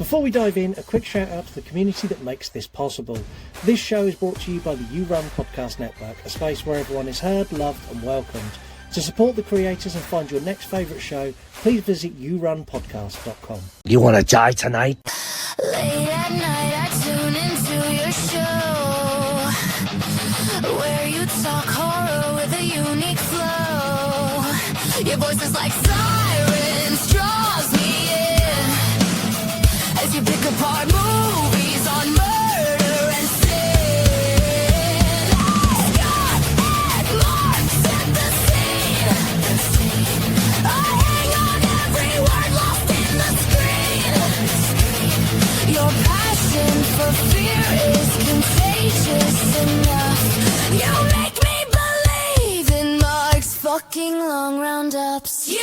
Before we dive in, a quick shout out to the community that makes this possible. This show is brought to you by the You Run Podcast Network, a space where everyone is heard, loved and welcomed. To support the creators and find your next favourite show, please visit yourunpodcast.com. You want to die tonight? Late at night, I tune into your show, where you talk horror with a unique flow. Your voice is like sirens, draws me in, as you pick apart movies on murder and sin. Scott and Mark set the scene. I hang on every word lost in the screen. Your passion for fear is contagious enough. You make me believe in Mark's fucking long roundups. You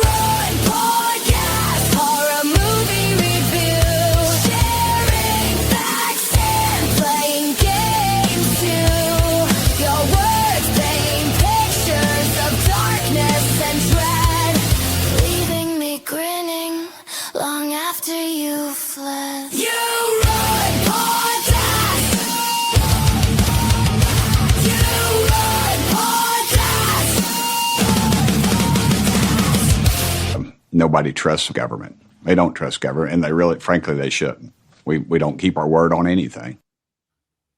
run podcast, horror movie review, sharing facts and playing games too. Your words paint pictures of darkness and dread, leaving me grinning long after you fled. You run podcast. You run podcast. Nobody trusts government. They don't trust government, and they really, frankly, they shouldn't. We don't keep our word on anything.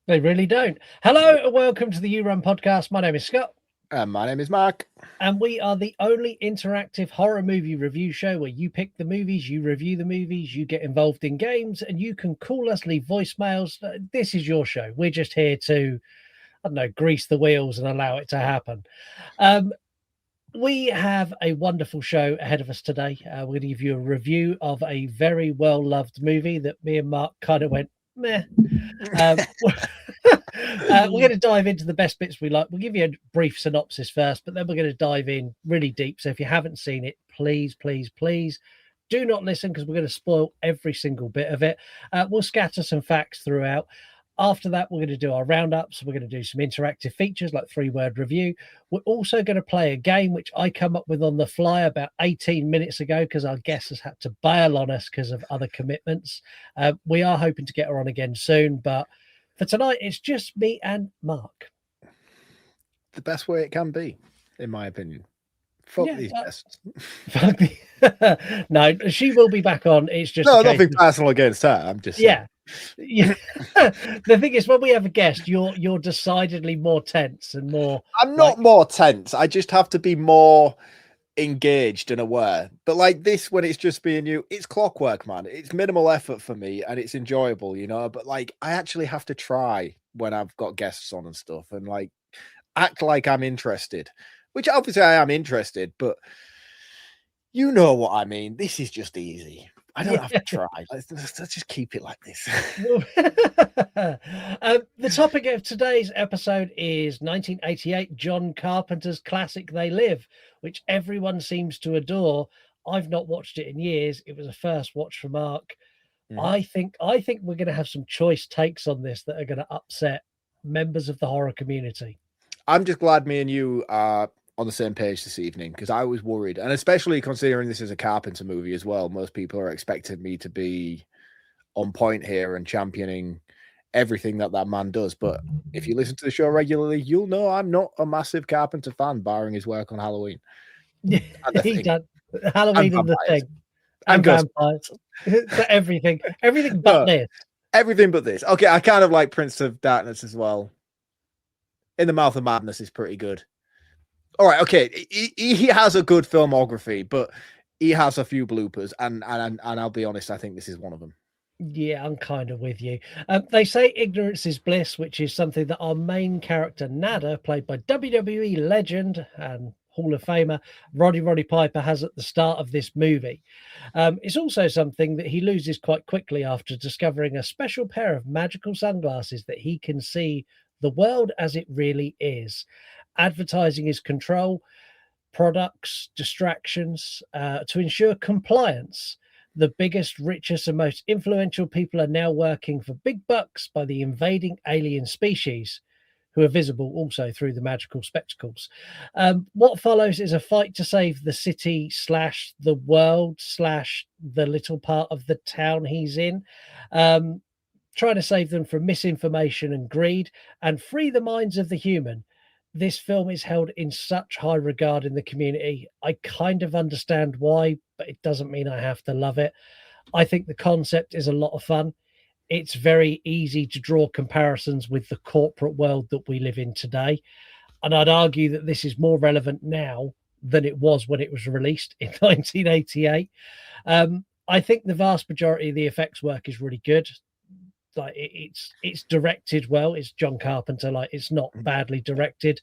They really don't. Hello and welcome to the You Run Podcast. My name is Scott. My name is Mark. And we are the only interactive horror movie review show where you pick the movies, you review the movies, you get involved in games, and you can call us, leave voicemails. This is your show. We're just here to, I don't know, grease the wheels and allow it to happen. We have a wonderful show ahead of us today. We're going to give you a review of a very well-loved movie that me and Mark kind of went, meh. We're going to dive into the best bits we like. We'll give you a brief synopsis first, but then we're going to dive in really deep. So if you haven't seen it, please do not listen, because we're going to spoil every single bit of it. We'll scatter some facts throughout. After that, we're going to do our roundups. We're going to do some interactive features like 3-word review. We're also going to play a game which I come up with on the fly about 18 minutes ago because our guest has had to bail on us because of other commitments. We are hoping to get her on again soon, but for tonight, it's just me and Mark. The best way it can be, in my opinion. Fuck these guests. No, she will be back on. It's just nothing personal against her. I'm just saying. Yeah. The thing is, when we have a guest, you're decidedly more tense and more. I'm not more tense. I just have to be more engaged and aware. But like this, when it's just being you, it's clockwork, man. It's minimal effort for me and it's enjoyable, you know. But like, I actually have to try when I've got guests on and stuff, and like act like I'm interested, which obviously I am interested. But you know what I mean. This is just easy. I don't have to try. Let's just keep it like this. The topic of today's episode is 1988 John Carpenter's classic They Live, which everyone seems to adore. I've not watched it in years. It was a first watch for Mark. I think we're going to have some choice takes on this that are going to upset members of the horror community. I'm just glad me and you are on the same page this evening, because I was worried, and especially considering this is a Carpenter movie as well. Most people are expecting me to be on point here and championing everything that man does. But if you listen to the show regularly, you'll know I'm not a massive Carpenter fan, barring his work on Halloween. He done Halloween and The Thing, and vampires. everything but this. Everything but this. Okay, I kind of like Prince of Darkness as well. In the Mouth of Madness is pretty good. All right, okay. He has a good filmography, but he has a few bloopers, and I'll be honest, I think this is one of them. Yeah, I'm kind of with you. They say ignorance is bliss, which is something that our main character, Nada, played by WWE legend and Hall of Famer Roddy Piper, has at the start of this movie. It's also something that he loses quite quickly after discovering a special pair of magical sunglasses that he can see the world as it really is. Advertising is control, products, distractions, to ensure compliance. The biggest, richest, and most influential people are now working for big bucks by the invading alien species. who are visible also through the magical spectacles. What follows is a fight to save the city / the world / the little part of the town he's in. Trying to save them from misinformation and greed and free the minds of the human. This film is held in such high regard in the community. I kind of understand why, but it doesn't mean I have to love it. I think the concept is a lot of fun. It's very easy to draw comparisons with the corporate world that we live in today. And I'd argue that this is more relevant now than it was when it was released in 1988. I think the vast majority of the effects work is really good. Like it's directed well. It's John Carpenter. Like it's not badly directed.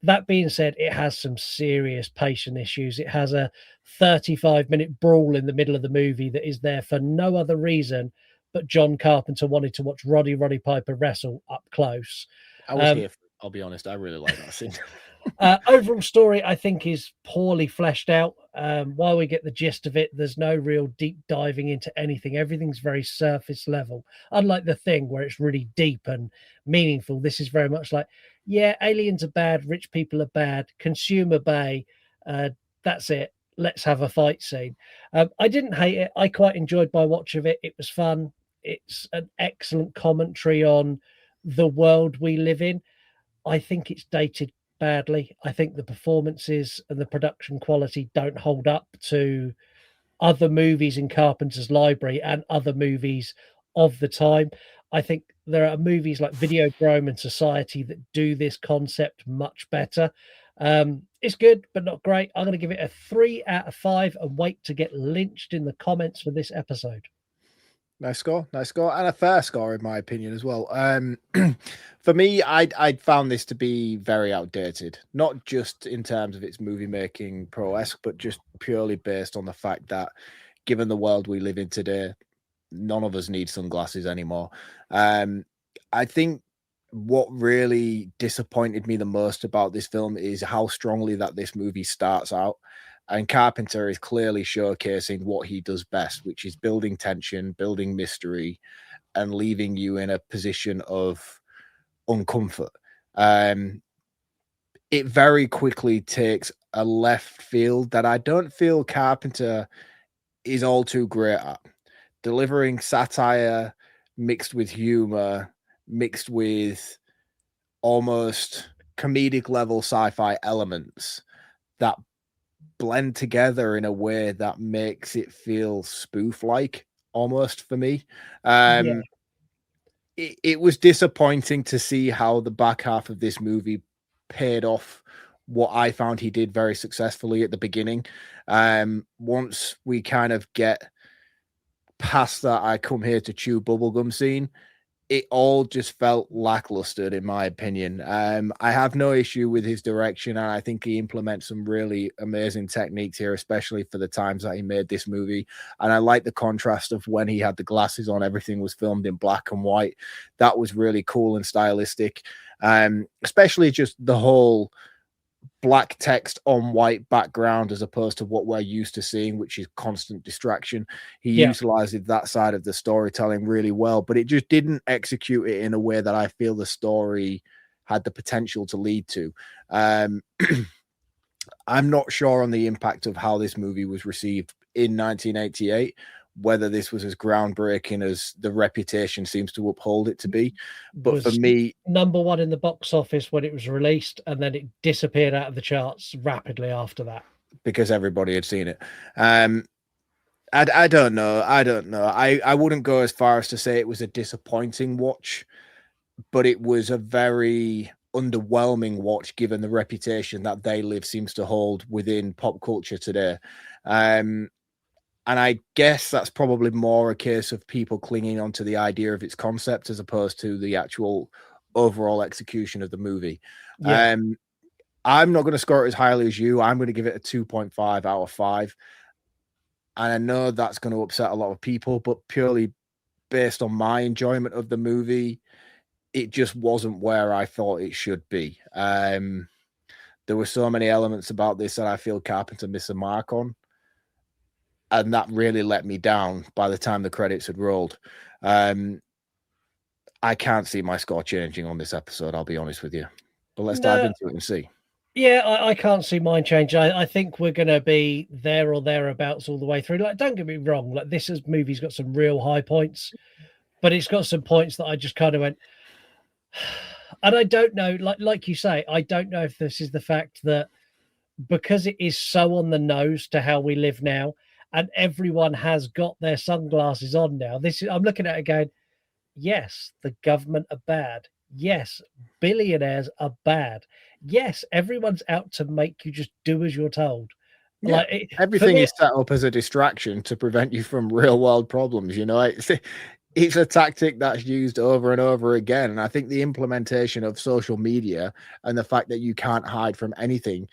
That being said, it has some serious pacing issues. It has a 35-minute brawl in the middle of the movie that is there for no other reason but John Carpenter wanted to watch Roddy Piper wrestle up close. I was here. I'll be honest. I really like that scene. Overall story, I think, is poorly fleshed out. While we get the gist of it, there's no real deep diving into anything. Everything's very surface level. Unlike The Thing, where it's really deep and meaningful, this is very much like, yeah, aliens are bad, rich people are bad, consumer bay. That's it. Let's have a fight scene. I didn't hate it. I quite enjoyed my watch of it. It was fun. It's an excellent commentary on the world we live in. I think it's dated badly. I think the performances and the production quality don't hold up to other movies in Carpenter's library and other movies of the time. I think there are movies like Videodrome and Society that do this concept much better. It's good, but not great. I'm going to give it a 3 out of 5 and wait to get lynched in the comments for this episode. Nice score, and a fair score in my opinion as well. For me, I'd found this to be very outdated, not just in terms of its movie making prowess, but just purely based on the fact that, given the world we live in today, none of us need sunglasses anymore. I think what really disappointed me the most about this film is how strongly that this movie starts out. And Carpenter is clearly showcasing what he does best, which is building tension, building mystery, and leaving you in a position of uncomfort. It very quickly takes a left field that I don't feel Carpenter is all too great at. Delivering satire mixed with humor, mixed with almost comedic level sci-fi elements that blend together in a way that makes it feel spoof-like almost for me. It was disappointing to see how the back half of this movie paid off what I found he did very successfully at the beginning. Once we kind of get past that I come here to chew bubblegum scene, it all just felt lackluster in my opinion. I have no issue with his direction, and I think he implements some really amazing techniques here, especially for the times that he made this movie. And I like the contrast of when he had the glasses on, everything was filmed in black and white. That was really cool and stylistic. Especially just the whole black text on white background as opposed to what we're used to seeing, which is constant distraction. He utilizes that side of the storytelling really well, but it just didn't execute it in a way that I feel the story had the potential to lead to. I'm not sure on the impact of how this movie was received in 1988, whether this was as groundbreaking as the reputation seems to uphold it to be. But for me, #1 in the box office when it was released, and then it disappeared out of the charts rapidly after that because everybody had seen it. I don't know. I wouldn't go as far as to say it was a disappointing watch, but it was a very underwhelming watch given the reputation that They Live seems to hold within pop culture today. And I guess that's probably more a case of people clinging onto the idea of its concept as opposed to the actual overall execution of the movie. I'm not going to score it as highly as you. I'm going to give it a 2.5 out of 5. And I know that's going to upset a lot of people, but purely based on my enjoyment of the movie, it just wasn't where I thought it should be. There were so many elements about this that I feel Carpenter missed a mark on. And that really let me down by the time the credits had rolled. I can't see my score changing on this episode, I'll be honest with you. But let's No. dive into it and see. Yeah, I can't see mine change. I think we're going to be there or thereabouts all the way through. Like, don't get me wrong. Like, movie's got some real high points, but it's got some points that I just kind of went, and I don't know. Like you say, I don't know if this is the fact that because it is so on the nose to how we live now, and everyone has got their sunglasses on now. I'm looking at it going, yes, the government are bad. Yes, billionaires are bad. Yes, everyone's out to make you just do as you're told. Yeah, like everything is set up as a distraction to prevent you from real world problems. You know, it's a tactic that's used over and over again. And I think the implementation of social media and the fact that you can't hide from anything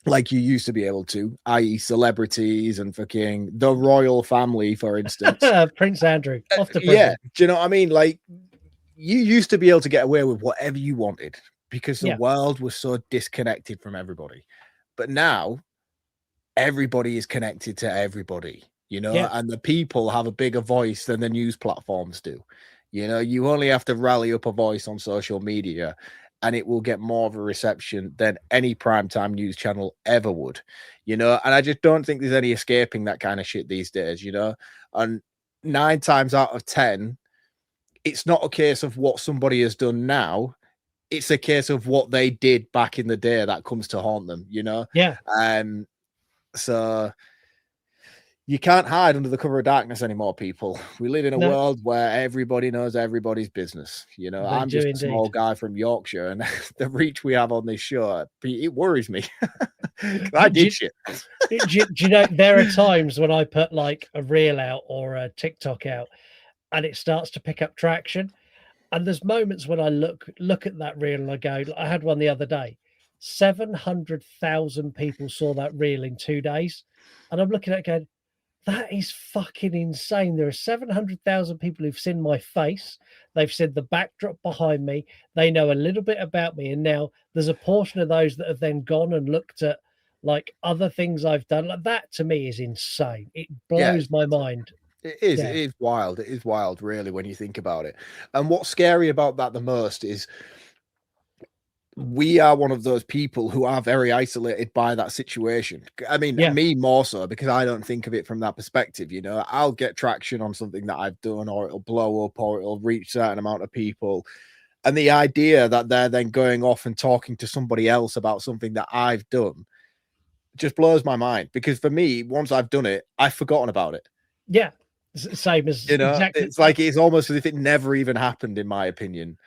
like you used to be able to, i.e. celebrities and fucking the royal family, for instance. Prince Andrew, off to prison. Yeah, do you know what I mean? Like, you used to be able to get away with whatever you wanted because the world was so disconnected from everybody. But now everybody is connected to everybody, you know, and the people have a bigger voice than the news platforms do. You know, you only have to rally up a voice on social media and it will get more of a reception than any primetime news channel ever would, you know. And I just don't think there's any escaping that kind of shit these days, you know. And 9 times out of 10, it's not a case of what somebody has done now. It's a case of what they did back in the day that comes to haunt them, you know? Yeah. So you can't hide under the cover of darkness anymore, people. We live in a world where everybody knows everybody's business. You know, I'm just a small guy from Yorkshire, and the reach we have on this show, it worries me. I did shit. Do you know, there are times when I put like a reel out or a TikTok out and it starts to pick up traction. And there's moments when I look at that reel and I go, I had one the other day, 700,000 people saw that reel in 2 days. And I'm looking at it going, that is fucking insane. There are 700,000 people who've seen my face. They've seen the backdrop behind me. They know a little bit about me. And now there's a portion of those that have then gone and looked at like other things I've done. Like that to me is insane. It blows my mind. It is. Yeah. It is wild. It is wild, really, when you think about it. And what's scary about that the most is we are one of those people who are very isolated by that situation. I mean, me more so, because I don't think of it from that perspective. You know, I'll get traction on something that I've done, or it'll blow up, or it'll reach a certain amount of people. And the idea that they're then going off and talking to somebody else about something that I've done just blows my mind. Because for me, once I've done it, I've forgotten about it. Yeah. Same as, you know, it's like it's almost as if it never even happened, in my opinion.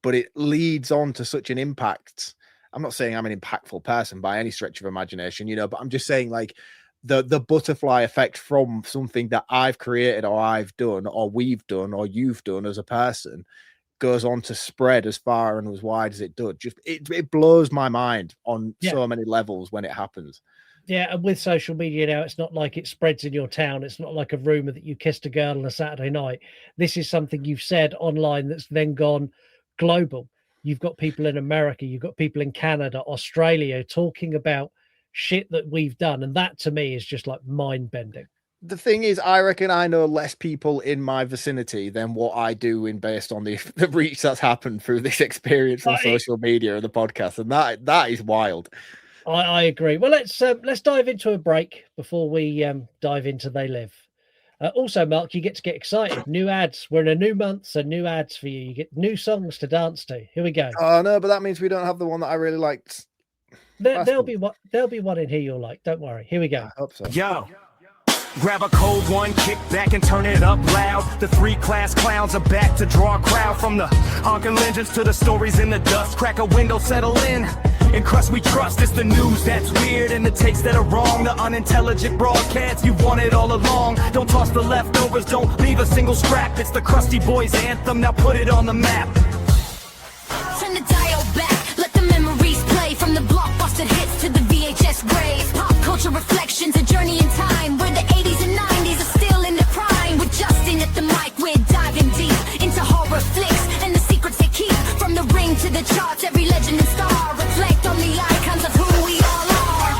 But it leads on to such an impact. I'm not saying I'm an impactful person by any stretch of imagination, you know, but I'm just saying like the butterfly effect from something that I've created or I've done or we've done or you've done as a person goes on to spread as far and as wide as it does. Just it blows my mind on so many levels when it happens. Yeah, and with social media now, it's not like it spreads in your town. It's not like a rumor that you kissed a girl on a Saturday night. This is something you've said online that's then gone global. You've got people in America, you've got people in Canada, Australia talking about shit that we've done. And that to me is just like mind bending. The thing is, I reckon I know less people in my vicinity than what I do based on the reach that's happened through this experience on social media and the podcast. And that is wild. I agree. Well, let's dive into a break before we dive into They Live. Also, Mark, you get to get excited. New ads. We're in a new month, so new ads for you. You get new songs to dance to. Here we go. Oh no, but that means we don't have the one that I really liked. There'll be one in here you'll like. Don't worry. Here we go. I hope so. Yo. Grab a cold one, kick back and turn it up loud. The 3-class clowns are back to draw a crowd. From the honking legends to the stories in the dust. Crack a window, settle in. And crust we trust, it's the news that's weird and the takes that are wrong. The unintelligent broadcasts you've wanted all along. Don't toss the leftovers, don't leave a single scrap. It's the Crusty Boys anthem, now put it on the map. Turn the dial back, let the memories play. From the blockbuster hits to the VHS graves. Pop culture reflections, a journey in time. Where the 80s and 90s are still in the prime. With Justin at the mic, we're diving deep into horror flicks and the secrets they keep. From the ring to the charts, every legend and star reflect on the icons of who we all are.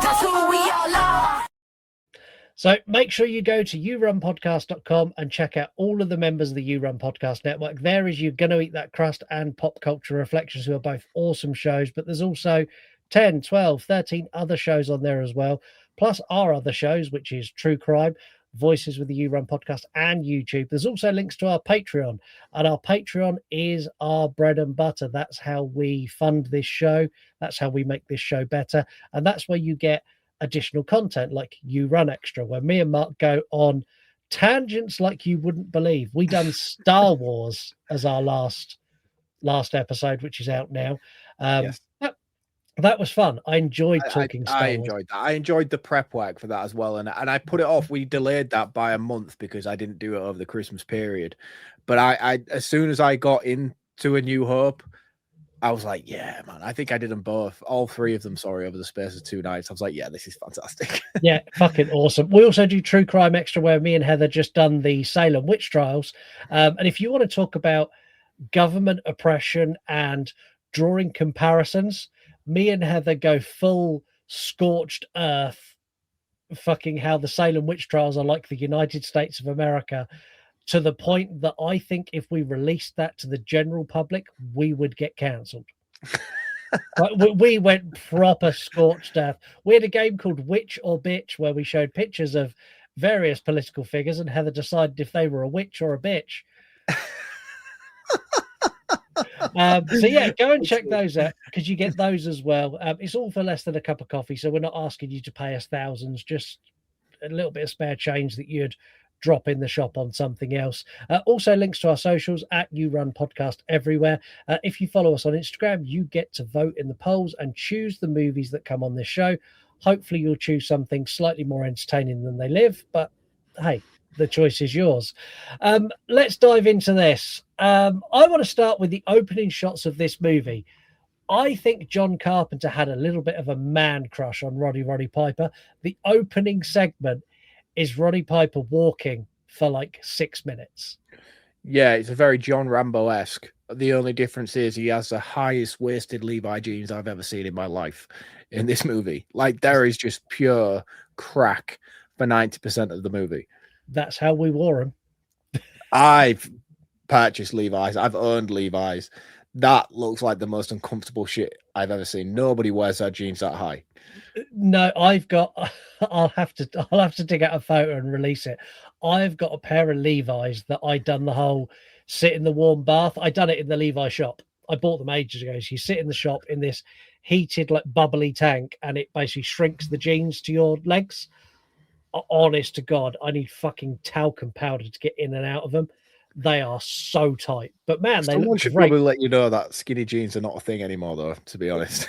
That's who we all are. So make sure you go to yourunpodcast.com and check out all of the members of the You Run Podcast Network. There is You're Gonna Eat That Crust and Pop Culture Reflections, who are both awesome shows, but there's also 10, 12, 13 other shows on there as well, plus our other shows, which is True Crime, Voices with the You Run Podcast, and YouTube. There's also links to our Patreon, and our Patreon is our bread and butter. That's how we fund this show. That's how we make this show better. And that's where you get additional content like You Run Extra, where me and Mark go on tangents like you wouldn't believe. We done Star Wars as our last episode, which is out now. Yes. That was fun. I enjoyed talking Star Wars. Enjoyed that. I enjoyed the prep work for that as well. And I put it off. We delayed that by a month because I didn't do it over the Christmas period. But I as soon as I got into A New Hope, I was like, yeah, man, I think I did them both, all three of them, sorry, over the space of 2 nights. I was like, yeah, this is fantastic. Yeah, fucking awesome. We also do True Crime Extra, where me and Heather just done the Salem witch trials. And if you want to talk about government oppression and drawing comparisons, me and Heather go full scorched earth, fucking how the Salem witch trials are like the United States of America, to the point that I think if we released that to the general public, we would get cancelled. We went proper scorched earth. We had a game called Witch or Bitch, where we showed pictures of various political figures, and Heather decided if they were a witch or a bitch. So yeah, go and check those out, because you get those as well. It's all for less than a cup of coffee, so we're not asking you to pay us thousands, just a little bit of spare change that you'd drop in the shop on something else. Also links to our socials at You Run Podcast everywhere. If you follow us on Instagram, you get to vote in the polls and choose the movies that come on this show. Hopefully you'll choose something slightly more entertaining than They Live, but hey, the choice is yours. Let's dive into this. I want to start with the opening shots of this movie. I think John Carpenter had a little bit of a man crush on Roddy Piper. The opening segment is Roddy Piper walking for like 6 minutes. Yeah, it's a very John Rambo-esque. The only difference is he has the highest waisted Levi jeans I've ever seen in my life in this movie. Like, there is just pure crack for 90% of the movie. That's how we wore them. I've purchased Levi's. I've owned Levi's. That looks like the most uncomfortable shit I've ever seen. Nobody wears their jeans that high. No, I'll have to dig out a photo and release it. I've got a pair of Levi's that I done the whole sit in the warm bath. I done it in the Levi shop. I bought them ages ago. So you sit in the shop in this heated, like bubbly tank, and it basically shrinks the jeans to your legs. Honest to God, I need fucking talcum powder to get in and out of them. They are so tight, but man, they Someone look should great. probably let you know that skinny jeans are not a thing anymore, though, to be honest.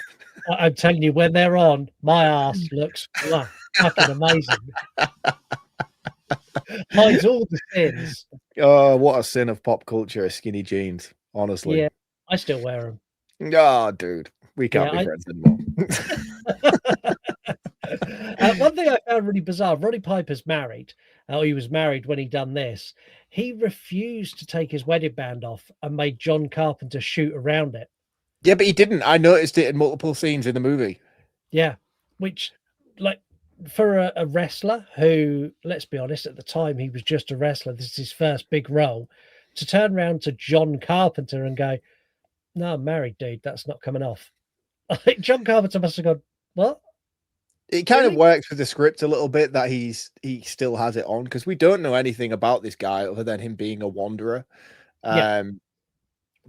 I'm telling you, when they're on, my ass looks fucking amazing. Hides all the sins. Oh, what a sin of pop culture are skinny jeans, honestly. Yeah, I still wear them. Oh, dude, we can't be friends anymore. One thing I found really bizarre, Roddy Piper's married. He was married when he done this. He refused to take his wedding band off and made John Carpenter shoot around it. Yeah, but he didn't. I noticed it in multiple scenes in the movie. Yeah, which, like, for a wrestler who, let's be honest, at the time he was just a wrestler, this is his first big role, to turn around to John Carpenter and go, no, I'm married, dude, that's not coming off. Like, John Carpenter must have gone, what? It kind of works with the script a little bit that he still has it on, because we don't know anything about this guy other than him being a wanderer.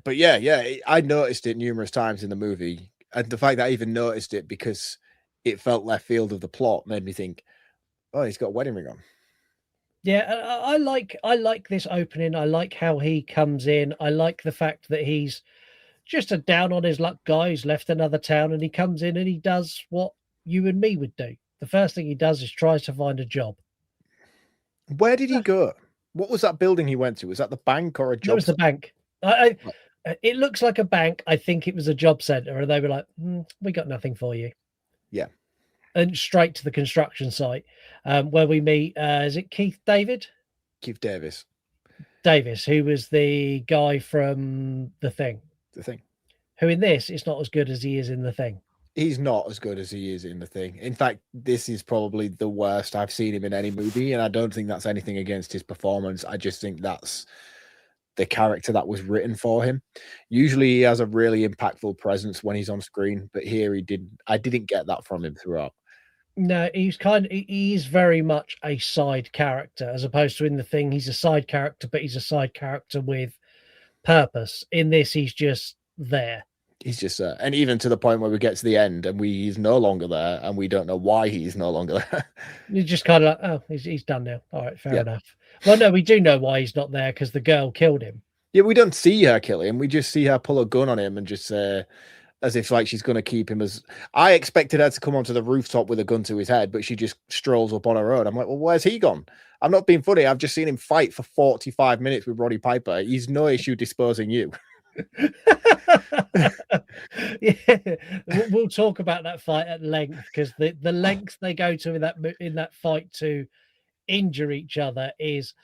But yeah, I noticed it numerous times in the movie, and the fact that I even noticed it because it felt left field of the plot made me think, oh, he's got a wedding ring on. Yeah, I like this opening. I like how he comes in. I like the fact that he's just a down on his luck guy who's left another town, and he comes in and he does what you and me would do. The first thing he does is tries to find a job. Where did he go? What was that building he went to? Was that the bank or a job? It was the bank. It looks like a bank. I think it was a job center, and they were like, we got nothing for you. Yeah. And straight to the construction site, where we meet, is it Keith Davis, who was the guy from The Thing. Who in this is not as good as he is in The Thing. He's not as good as he is in The Thing. In fact, this is probably the worst I've seen him in any movie, and I don't think that's anything against his performance. I just think that's the character that was written for him. Usually he has a really impactful presence when he's on screen, but here I didn't get that from him throughout. No, he's very much a side character, as opposed to in The Thing, he's a side character, but he's a side character with purpose. In this, he's just there. He's just and even to the point where we get to the end and he's no longer there and we don't know why he's no longer there. You're just kind of like, oh, he's done now. All right, fair enough. Well, no, we do know why he's not there, because the girl killed him. Yeah, we don't see her kill him. We just see her pull a gun on him and just as if like she's going to keep him as. I expected her to come onto the rooftop with a gun to his head, but she just strolls up on her own. I'm like, well, where's he gone? I'm not being funny. I've just seen him fight for 45 minutes with Roddy Piper. He's no issue disposing you. Yeah, we'll talk about that fight at length, because the lengths they go to in that fight to injure each other is,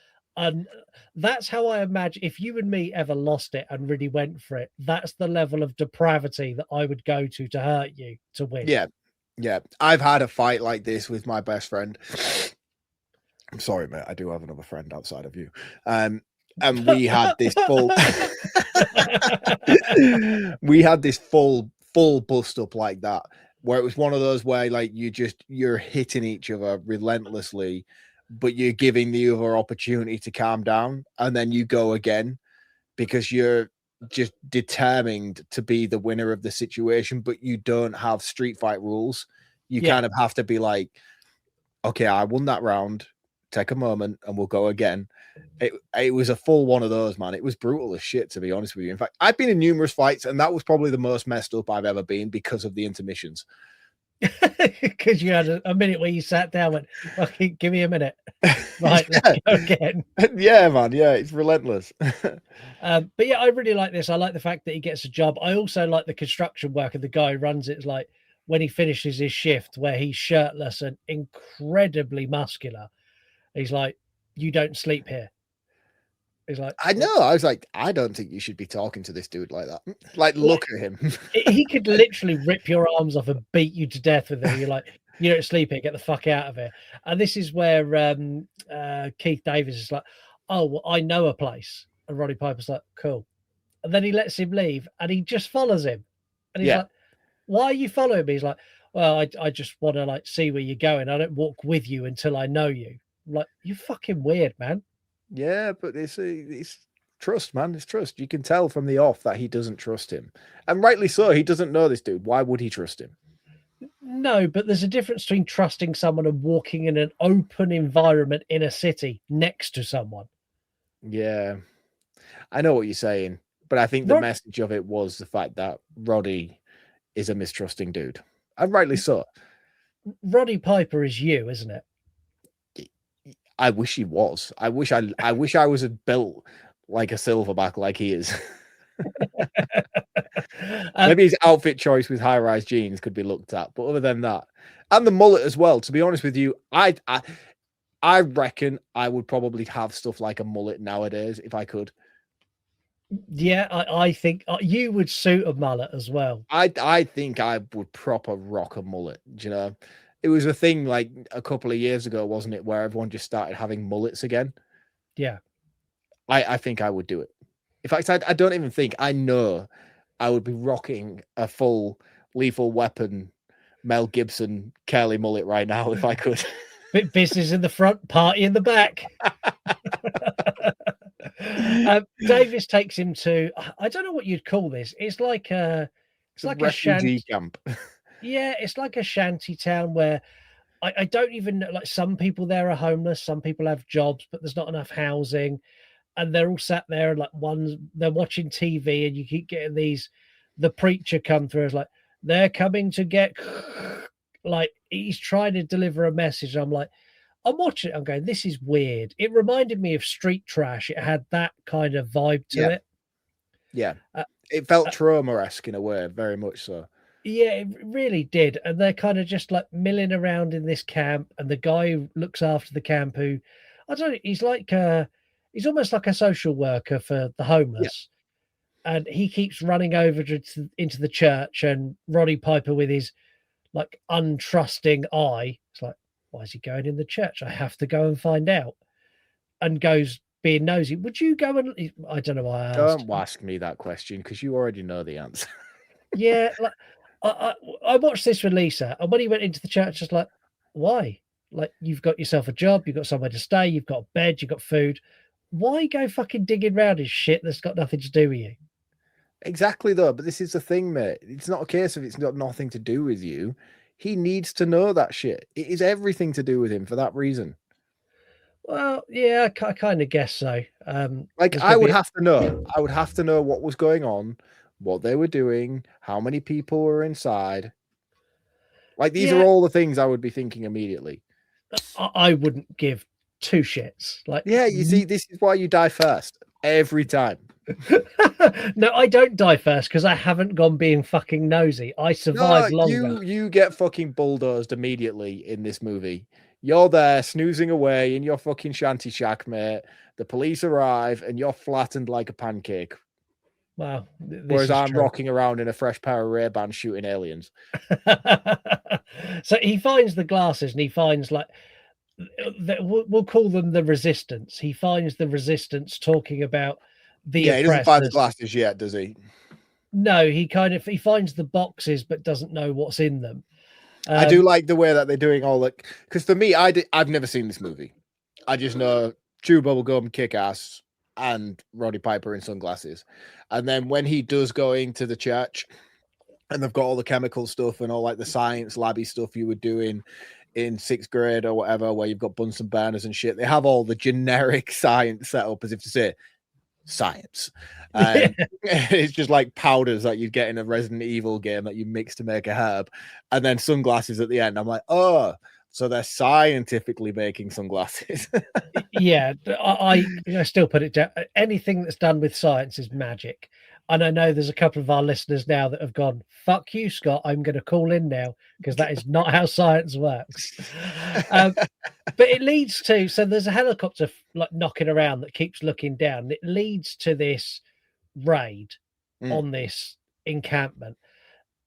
that's how I imagine if you and me ever lost it and really went for it. That's the level of depravity that I would go to hurt you to win. Yeah. I've had a fight like this with my best friend. I'm sorry, mate. I do have another friend outside of you. And we had this full full bust up like that, where it was one of those where like you're hitting each other relentlessly, but you're giving the other opportunity to calm down, and then you go again because you're just determined to be the winner of the situation, but you don't have street fight rules. You kind of have to be like, okay, I won that round, take a moment and we'll go again. It was a full one of those, man. It was brutal as shit, to be honest with you. In fact, I've been in numerous fights, and that was probably the most messed up I've ever been because of the intermissions. Because you had a minute where you sat down and went, okay, give me a minute. Right, let's go again. Yeah, man. Yeah, it's relentless. But yeah, I really like this. I like the fact that he gets a job. I also like the construction worker. The guy who runs it is like, when he finishes his shift, where he's shirtless and incredibly muscular, he's like, you don't sleep here. He's like, I know. I was like, I don't think you should be talking to this dude like that. Like, look at him. He could literally rip your arms off and beat you to death with it. You're like, you don't sleep here, get the fuck out of here. And this is where Keith Davis is like, oh, well, I know a place. And Roddy Piper's like, cool. And then he lets him leave and he just follows him. And he's like, why are you following me? He's like, well, I just want to like see where you're going. I don't walk with you until I know you. I'm like, you're fucking weird, man. Yeah, but it's trust, man. It's trust. You can tell from the off that he doesn't trust him. And rightly so. He doesn't know this dude. Why would he trust him? No, but there's a difference between trusting someone and walking in an open environment in a city next to someone. Yeah, I know what you're saying. But I think the message of it was the fact that Roddy is a mistrusting dude. And rightly so. Roddy Piper is you, isn't it? I wish he was. I wish I was built like a silverback like he is. Maybe his outfit choice with high-rise jeans could be looked at, but other than that, and the mullet as well. To be honest with you, I reckon I would probably have stuff like a mullet nowadays if I could. Yeah, I think you would suit a mullet as well. I think I would proper rock a mullet. Do you know? It was a thing like a couple of years ago, wasn't it, where everyone just started having mullets again? Yeah. I think I would do it. In fact, I don't even think, I know I would be rocking a full Lethal Weapon, Mel Gibson, Curly mullet right now if I could. Bit business in the front, party in the back. Davis takes him to, I don't know what you'd call this. It's like a refugee camp. Yeah, it's like a shanty town where I don't even know, like some people there are homeless, some people have jobs, but there's not enough housing. And they're all sat there and like they're watching TV and you keep getting the preacher come through as like, they're coming to get, like he's trying to deliver a message. I'm like, I'm watching it, I'm going, this is weird. It reminded me of Street Trash. It had that kind of vibe to it. Yeah. It felt trauma-esque in a way, very much so. Yeah, it really did. And they're kind of just like milling around in this camp. And the guy who looks after the camp, who, I don't know, he's like, he's almost like a social worker for the homeless. and he keeps running over into the church, and Roddy Piper with his like untrusting eye, it's like, why is he going in the church? I have to go and find out. And goes being nosy. Would you go and I don't know why I asked. Don't ask me that question because you already know the answer. Yeah, like I watched this with Lisa, and when he went into the church, I was like, why? Like, you've got yourself a job, you've got somewhere to stay, you've got a bed, you've got food. Why go fucking digging around his shit that's got nothing to do with you? Exactly, though. But this is the thing, mate. It's not a case of it's got nothing to do with you. He needs to know that shit. It is everything to do with him for that reason. Well, yeah, I kind of guess so. Like, I would have to know. I would have to know what was going on, what they were doing, how many people were inside. Like, these are all the things I would be thinking immediately. I wouldn't give two shits. Like, yeah, you see, this is why you die first every time. No, I don't die first because I haven't gone being fucking nosy. I survived longer. You get fucking bulldozed immediately in this movie. You're there snoozing away in your fucking shanty shack, mate. The police arrive and you're flattened like a pancake. Wow. Whereas I'm rocking around in a fresh pair of Ray-Bans shooting aliens. So he finds the glasses and he finds like, we'll call them the resistance. He finds the resistance talking about the he doesn't find the glasses yet, does he? No, he finds the boxes but doesn't know what's in them. I do like the way that they're doing all that, because for me, I've never seen this movie. I just know Chew Bubblegum, Kick-Ass, and Roddy Piper in sunglasses. And then when he does go into the church and they've got all the chemical stuff and all like the science labby stuff you were doing in 6th grade or whatever, where you've got Bunsen burners and shit, they have all the generic science set up as if to say science. It's just like powders that you'd get in a Resident Evil game that you mix to make a herb, and then sunglasses at the end. I'm like, oh, so they're scientifically making sunglasses. Yeah, I still put it down. Anything that's done with science is magic. And I know there's a couple of our listeners now that have gone, fuck you, Scott, I'm going to call in now, because that is not how science works. But it leads to, so there's a helicopter like knocking around that keeps looking down. It leads to this raid on this encampment.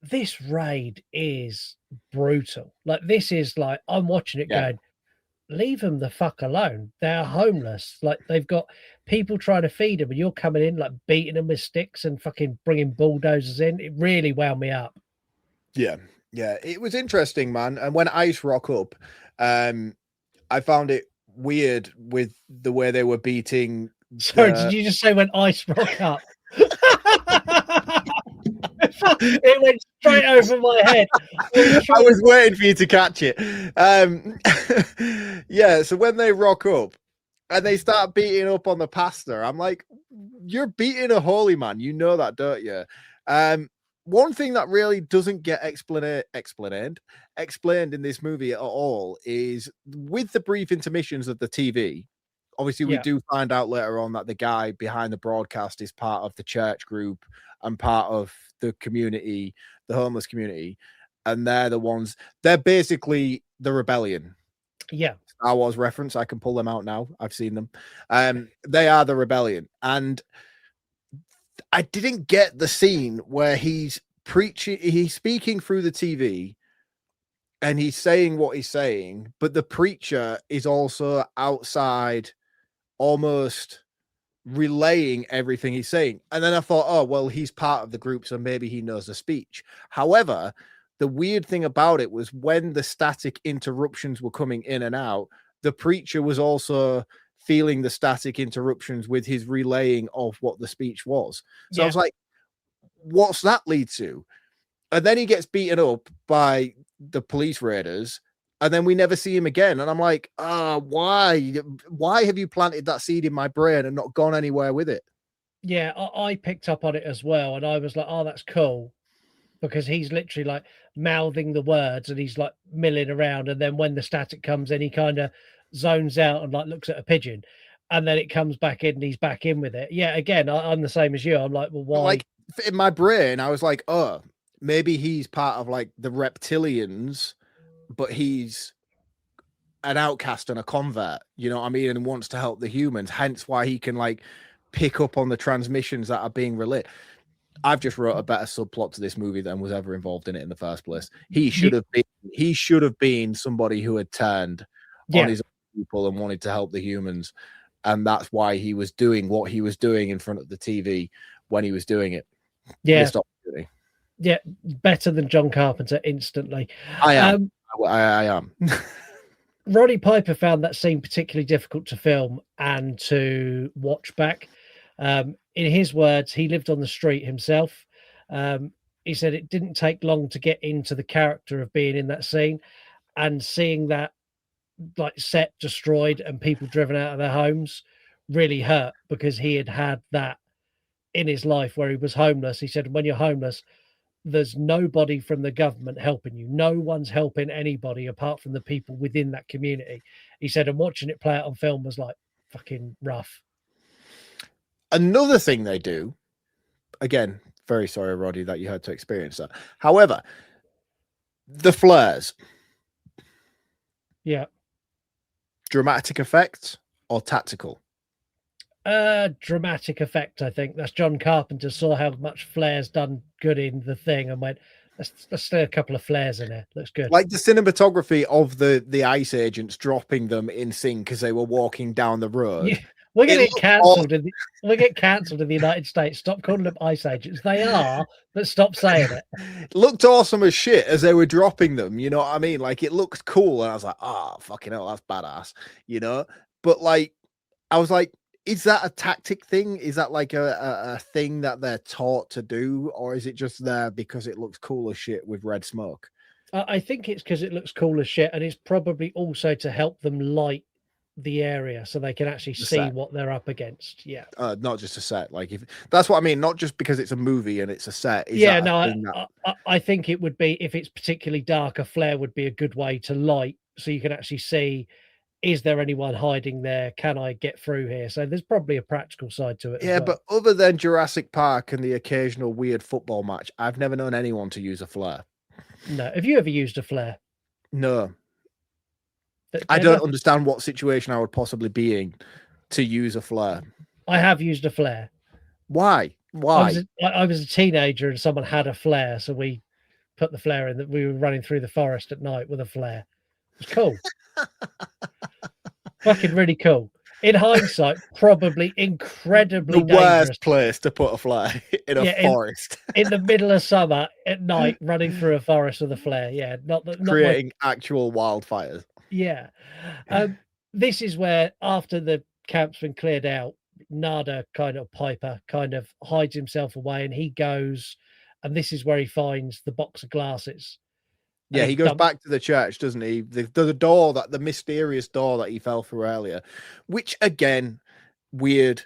This raid is brutal. Like, this is like, I'm watching it going, leave them the fuck alone. They're homeless. Like, they've got people trying to feed them, and you're coming in like beating them with sticks and fucking bringing bulldozers in. It really wound me up. Yeah, it was interesting, man. And when ICE rock up, I found it weird with the way they were beating. Sorry, did you just say when ICE rock up? It went straight over my head. I was waiting for you to catch it. Yeah, so when they rock up and they start beating up on the pastor, I'm like, you're beating a holy man. You know that, don't you? One thing that really doesn't get explained in this movie at all is with the brief intermissions of the TV. Obviously, we do find out later on that the guy behind the broadcast is part of the church group and part of the community, the homeless community. And they're basically the rebellion. Yeah. Star Wars reference. I can pull them out now. I've seen them. They are the rebellion. And I didn't get the scene where he's speaking through the TV and he's saying what he's saying, but the preacher is also outside almost relaying everything he's saying. And then I thought, oh, well, he's part of the group, so maybe he knows the speech. However, the weird thing about it was when the static interruptions were coming in and out, the preacher was also feeling the static interruptions with his relaying of what the speech was. So I was like, what's that lead to? And then he gets beaten up by the police raiders, and then we never see him again. And I'm like, why have you planted that seed in my brain and not gone anywhere with it? Yeah, I picked up on it as well. And I was like, oh, that's cool. Because he's literally like mouthing the words and he's like milling around. And then when the static comes in, he kind of zones out and like looks at a pigeon. And then it comes back in and he's back in with it. Yeah, again, I'm the same as you. I'm like, well, why? Like, in my brain, I was like, oh, maybe he's part of like the reptilians, but he's an outcast and a convert, you know what I mean? And wants to help the humans. Hence why he can like pick up on the transmissions that are being relayed. I've just wrote a better subplot to this movie than was ever involved in it in the first place. He should have been somebody who had turned on his own people and wanted to help the humans. And that's why he was doing what he was doing in front of the TV when he was doing it. Yeah. Yeah, better than John Carpenter instantly. I am. I am. Roddy Piper found that scene particularly difficult to film and to watch back. In his words, he lived on the street himself. He said it didn't take long to get into the character of being in that scene, and seeing that like set destroyed and people driven out of their homes really hurt, because he had had that in his life where he was homeless. He said, when you're homeless, there's nobody from the government helping you. No one's helping anybody apart from the people within that community. He said, and watching it play out on film was like fucking rough. Another thing they do, again, very sorry, Roddy, that you had to experience that. However, the flares. Yeah. Dramatic effects or tactical? Dramatic effect, I think. That's John Carpenter saw how much flares done good in the thing and went, let's throw a couple of flares in there. Looks good. Like the cinematography of the ICE agents dropping them in sync because they were walking down the road. Yeah. We're going to get cancelled. We'll get cancelled in the United States. Stop calling them ICE agents. They are, but stop saying it. It looked awesome as shit as they were dropping them. You know what I mean? Like it looked cool, and I was like, "Oh, fucking hell, that's badass." You know, but like, I was like, "Is that a tactic thing? Is that like a thing that they're taught to do, or is it just there because it looks cool as shit with red smoke?" I think it's because it looks cool as shit, and it's probably also to help them light the area so they can actually see what they're up against. Yeah, not just a set. Like if that's what I mean, not just because it's a movie and it's a set. I think it would be, if it's particularly dark, a flare would be a good way to light so you can actually see, is there anyone hiding there? Can I get through here? So there's probably a practical side to it. Yeah, but other than Jurassic Park and the occasional weird football match, I've never known anyone to use a flare. No. Have you ever used a flare? No. I don't understand what situation I would possibly be in to use a flare. I have used a flare. Why? I was a teenager and someone had a flare, so we put the flare in. That we were running through the forest at night with a flare. It was cool. Fucking really cool. In hindsight, probably incredibly dangerous. Worst place to put a flare in a forest. In the middle of summer at night, running through a forest with a flare. Yeah, not creating actual wildfires. Yeah. This is where, after the camp's been cleared out, Piper kind of hides himself away, and he goes, and this is where he finds the box of glasses. Yeah, he goes back to the church, doesn't he? The door, the mysterious door that he fell through earlier, which again, weird.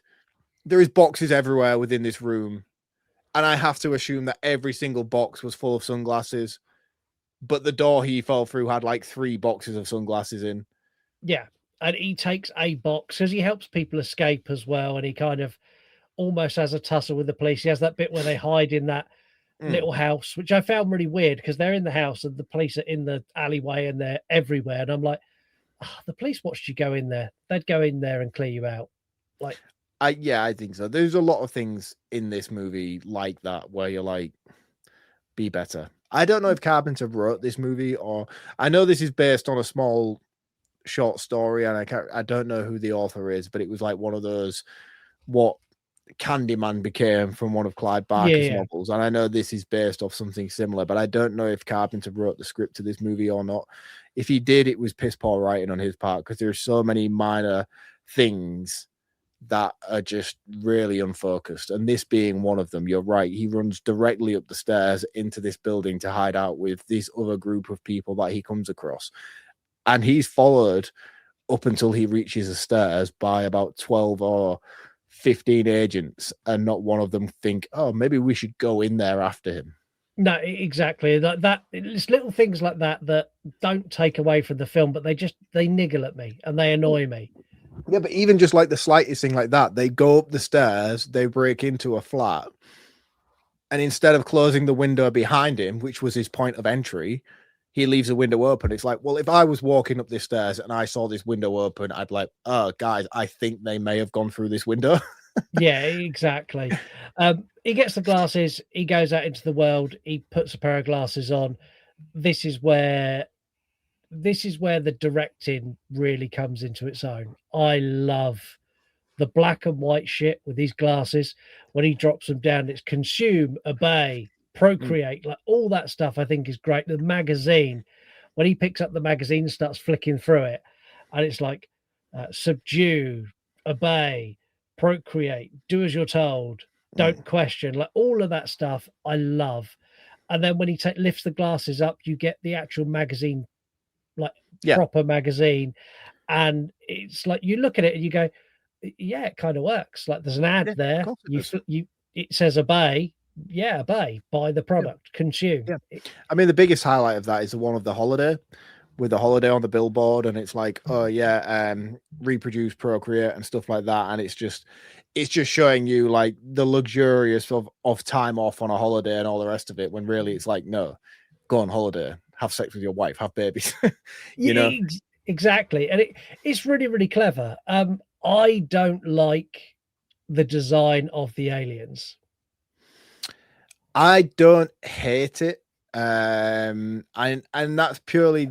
There is boxes everywhere within this room, and I have to assume that every single box was full of sunglasses. But the door he fell through had like 3 boxes of sunglasses in. Yeah. And he takes a box because he helps people escape as well. And he kind of almost has a tussle with the police. He has that bit where they hide in that little house, which I found really weird because they're in the house and the police are in the alleyway and they're everywhere. And I'm like, the police watched you go in there. They'd go in there and clear you out. Like, I think so. There's a lot of things in this movie like that where you're like, be better. I don't know if Carpenter wrote this movie, or I know this is based on a small short story, and I don't know who the author is, but it was like one of those what Candyman became from one of Clive Barker's novels, and I know this is based off something similar, but I don't know if Carpenter wrote the script to this movie or not. If he did, it was piss poor writing on his part because there's so many minor things that are just really unfocused, and this being one of them. You're right, he runs directly up the stairs into this building to hide out with this other group of people that he comes across, and he's followed up until he reaches the stairs by about 12 or 15 agents, and not one of them think, oh, maybe we should go in there after him. No, exactly. That it's little things like that don't take away from the film, but they niggle at me and they annoy me. Yeah, but even just like the slightest thing like that, they go up the stairs, they break into a flat, and instead of closing the window behind him, which was his point of entry, he leaves the window open. It's like, well, if I was walking up this stairs and I saw this window open, I'd be like, oh, guys, I think they may have gone through this window. Yeah, exactly. He gets the glasses, he goes out into the world, he puts a pair of glasses on. This is where the directing really comes into its own. I love the black and white shit with these glasses. When he drops them down, it's consume, obey, procreate, like all that stuff I think is great. The magazine, when he picks up the magazine and starts flicking through it, and it's like subdue, obey, procreate, do as you're told, don't question, like all of that stuff I love. And then when he lifts the glasses up, you get the actual magazine, like Yeah. proper magazine, and it's like you look at it and you go, yeah, it kind of works. Like there's an ad Yeah, there. of course it does. It says obey. Yeah, obey. Buy the product. Consume. Yeah. I mean, the biggest highlight of that is the one of the holiday, with the holiday on the billboard, and it's like, oh yeah, reproduce, procreate, and stuff like that. And it's just showing you like the luxurious of time off on a holiday and all the rest of it, when really it's like, no, go on holiday, have sex with your wife, have babies. You know, Exactly. And it's really, really clever. I don't like the design of the aliens. I don't hate it. And that's purely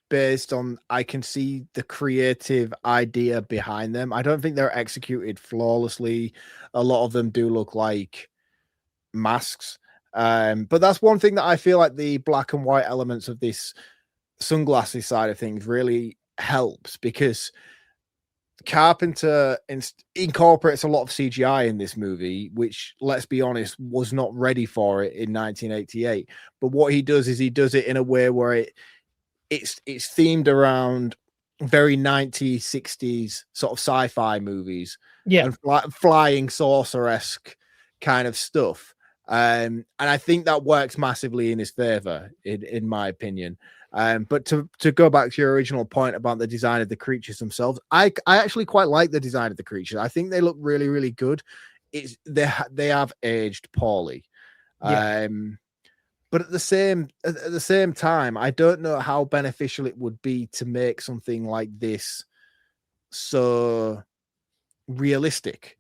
based on, I can see the creative idea behind them. I don't think they're executed flawlessly. A lot of them do look like masks. But that's one thing that I feel like the black and white elements of this sunglasses side of things really helps, because Carpenter incorporates a lot of CGI in this movie, which, let's be honest, was not ready for it in 1988. But what he does is he does it in a way where it's themed around very 90s, 60s sort of sci-fi movies, Yeah, and flying saucer-esque kind of stuff. And I think that works massively in his favor, in my opinion. But to go back to your original point about the design of the creatures themselves, I actually quite like the design of the creatures. I think they look really, really good. They have aged poorly. yeah. But at the same time, I don't know how beneficial it would be to make something like this so realistic,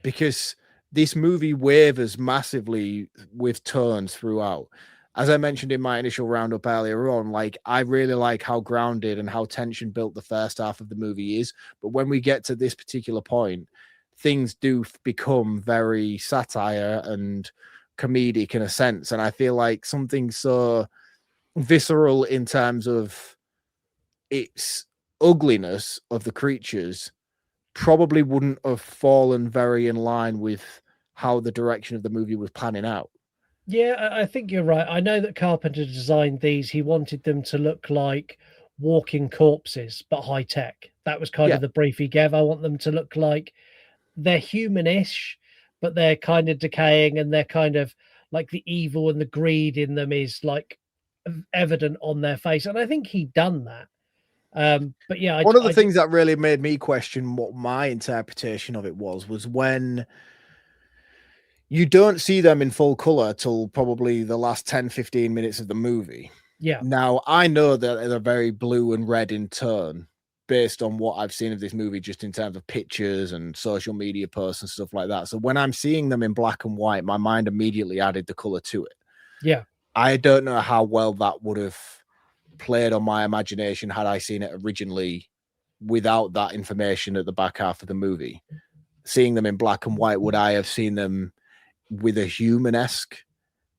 because this movie wavers massively with turns throughout. As I mentioned in my initial roundup earlier on, like, I really like how grounded and how tension built the first half of the movie is. But when we get to this particular point, things do become very satire and comedic in a sense. And I feel like something so visceral in terms of its ugliness of the creatures probably wouldn't have fallen very in line with how the direction of the movie was planning out. Yeah, I think you're right. I know that Carpenter designed these. He wanted them to look like walking corpses, but high tech. That was kind Yeah. of the brief he gave. I want them to look like they're humanish, but they're kind of decaying, and they're kind of like the evil and the greed in them is like evident on their face. And I think he'd done that. But yeah, One of the things that really made me question what my interpretation of it was when you don't see them in full color till probably the last 10-15 minutes of the movie. Yeah. Now, I know that they're very blue and red in tone based on what I've seen of this movie, just in terms of pictures and social media posts and stuff like that. So when I'm seeing them in black and white, my mind immediately added the color to it. Yeah. I don't know how well that would have played on my imagination had I seen it originally without that information at the back half of the movie. Seeing them in black and white, would I have seen them with a human-esque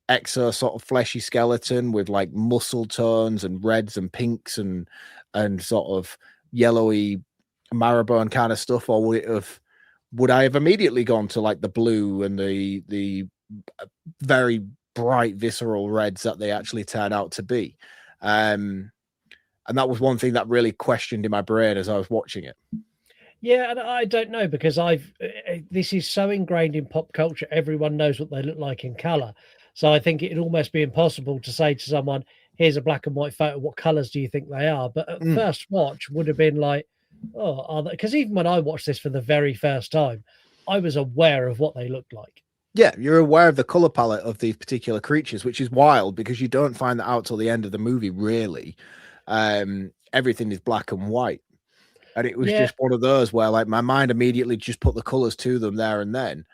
exo sort of fleshy skeleton with like muscle tones and reds and pinks and sort of yellowy marrowbone kind of stuff, or would I have immediately gone to like the blue and the very bright visceral reds that they actually turn out to be? And that was one thing that really questioned in my brain as I was watching it. Yeah, and I don't know, because this is so ingrained in pop culture. Everyone knows what they look like in color. So I think it'd almost be impossible to say to someone, here's a black and white photo, what colors do you think they are? But at first watch would have been like, oh, are they? Because even when I watched this for the very first time, I was aware of what they looked like. Yeah, you're aware of the color palette of these particular creatures, which is wild because you don't find that out till the end of the movie, really. Everything is black and white. And it was Yeah. just one of those where like my mind immediately just put the colors to them there and then.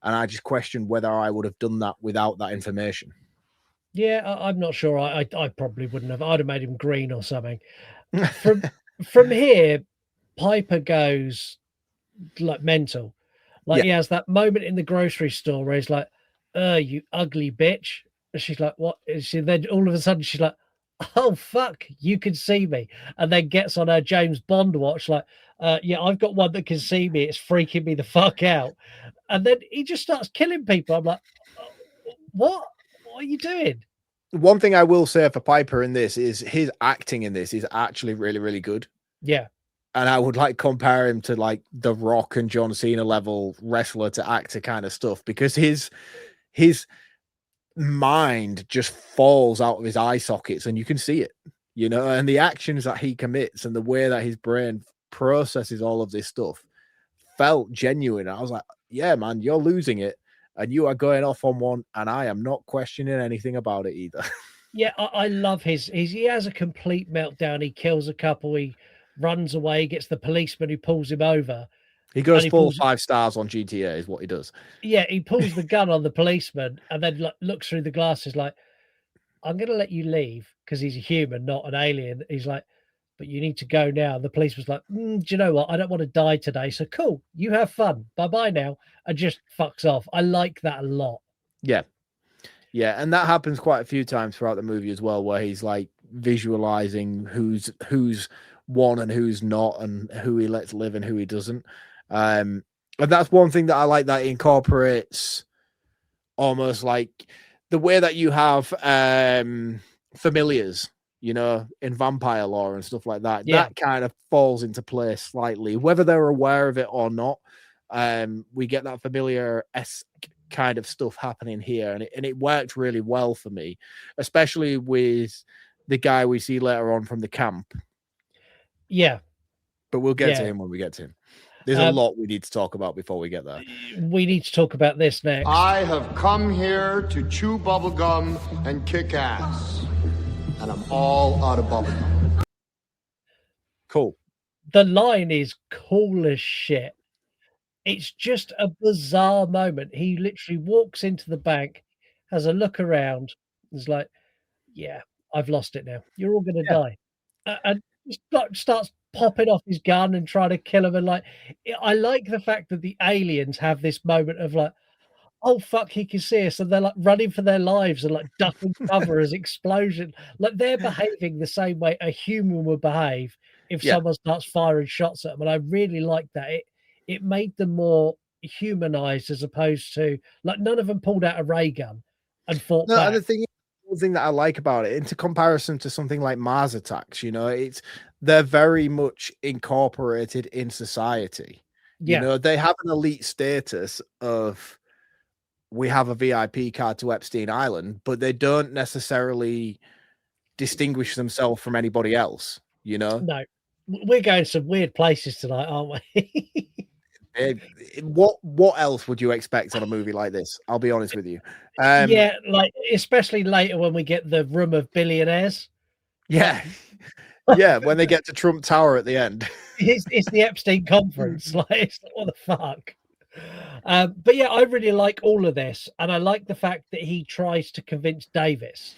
And I just questioned whether I would have done that without that information. Yeah, I'm not sure. I probably wouldn't have. I'd have made him green or something. From here, Piper goes like mental. Like he has that moment in the grocery store where he's like, you ugly bitch. And she's like, what? And then all of a sudden she's like, oh fuck, you can see me. And then gets on her James Bond watch, like, yeah, I've got one that can see me. It's freaking me the fuck out. And then he just starts killing people. I'm like, what? What are you doing? One thing I will say for Piper in this is his acting in this is actually really, really good. Yeah. And I would like compare him to like The Rock and John Cena level wrestler to actor kind of stuff, because his mind just falls out of his eye sockets and you can see it, you know, and the actions that he commits and the way that his brain processes all of this stuff felt genuine. I was like, yeah, man, you're losing it and you are going off on one, and I am not questioning anything about it either. Yeah, I love he has a complete meltdown. He kills a couple, he runs away, gets the policeman who pulls him over. He goes he full pulls, 5 stars on GTA is what he does. Yeah, he pulls the gun on the policeman and then like looks through the glasses like, I'm gonna let you leave because he's a human, not an alien. He's like, but you need to go now. And the policeman's like, do you know what? I don't want to die today. So cool, you have fun. Bye-bye now. And just fucks off. I like that a lot. Yeah. Yeah, and that happens quite a few times throughout the movie as well, where he's like visualizing who's won and who's not, and who he lets live and who he doesn't. And that's one thing that I like, that incorporates almost like the way that you have familiars, you know, in vampire lore and stuff like that. Yeah. That kind of falls into place slightly, whether they're aware of it or not. We get that familiar-esque kind of stuff happening here, and it worked really well for me, especially with the guy we see later on from the camp. Yeah, but we'll get to him when we get to him. There's a lot we need to talk about before we get there. We need to talk about this next. I have come here to chew bubblegum and kick ass, and I'm all out of bubblegum. Cool. The line is cool as shit. It's just a bizarre moment. He literally walks into the bank, has a look around, is like, yeah, I've lost it now. You're all going to die. And starts popping off his gun and trying to kill him. And like, I like the fact that the aliens have this moment of like, oh, fuck, he can see us. And they're like running for their lives and like ducking cover as explosion. Like they're behaving the same way a human would behave if someone starts firing shots at them. And I really like that. It made them more humanized, as opposed to like none of them pulled out a ray gun and fought back. And the thing that I like about it, into comparison to something like Mars Attacks, you know, they're very much incorporated in society. You know, they have an elite status of, we have a VIP card to Epstein Island, but they don't necessarily distinguish themselves from anybody else, you know? No, we're going some weird places tonight, aren't we? What else would you expect on a movie like this? I'll be honest with you. Yeah, like especially later when we get the room of billionaires. Yeah, yeah, when they get to Trump Tower at the end. It's the Epstein conference. Like, it's like, what the fuck? But yeah, I really like all of this, and I like the fact that he tries to convince Davis.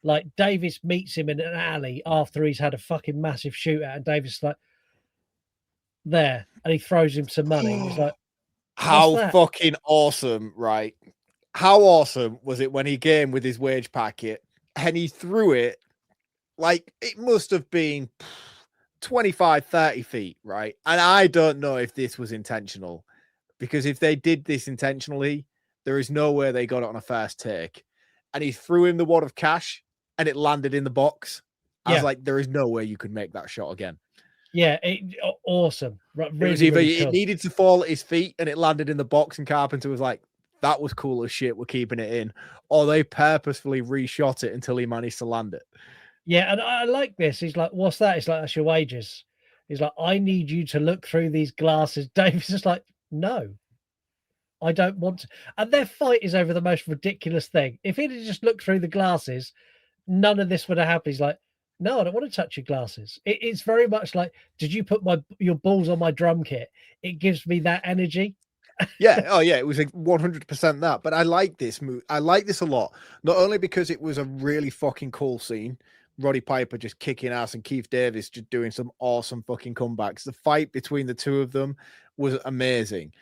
Like Davis meets him in an alley after he's had a fucking massive shootout, and Davis is like, there, and he throws him some money. He's like, how fucking awesome, right? How awesome was it when he came with his wage packet and he threw it, like it must have been 25, 30 feet, right? And I don't know if this was intentional, because if they did this intentionally, there is no way they got it on a first take. And he threw him the wad of cash and it landed in the box. I was like, there is no way you could make that shot again. Yeah, awesome. Really, it was either really cool. It needed to fall at his feet and it landed in the box, and Carpenter was like, that was cool as shit, we're keeping it in. Or they purposefully reshot it until he managed to land it. Yeah, and I like this. He's like, what's that? It's like, that's your wages. He's like, I need you to look through these glasses. Davis is like, no, I don't want to. And their fight is over the most ridiculous thing. If he'd just looked through the glasses, none of this would have happened. He's like, No, I don't want to touch your glasses. It's very much like, did you put your balls on my drum kit? It gives me that energy. Yeah. Oh, yeah. It was like 100% that. But I like this movie. I like this a lot. Not only because it was a really fucking cool scene, Roddy Piper just kicking ass and Keith Davis just doing some awesome fucking comebacks. The fight between the two of them was amazing.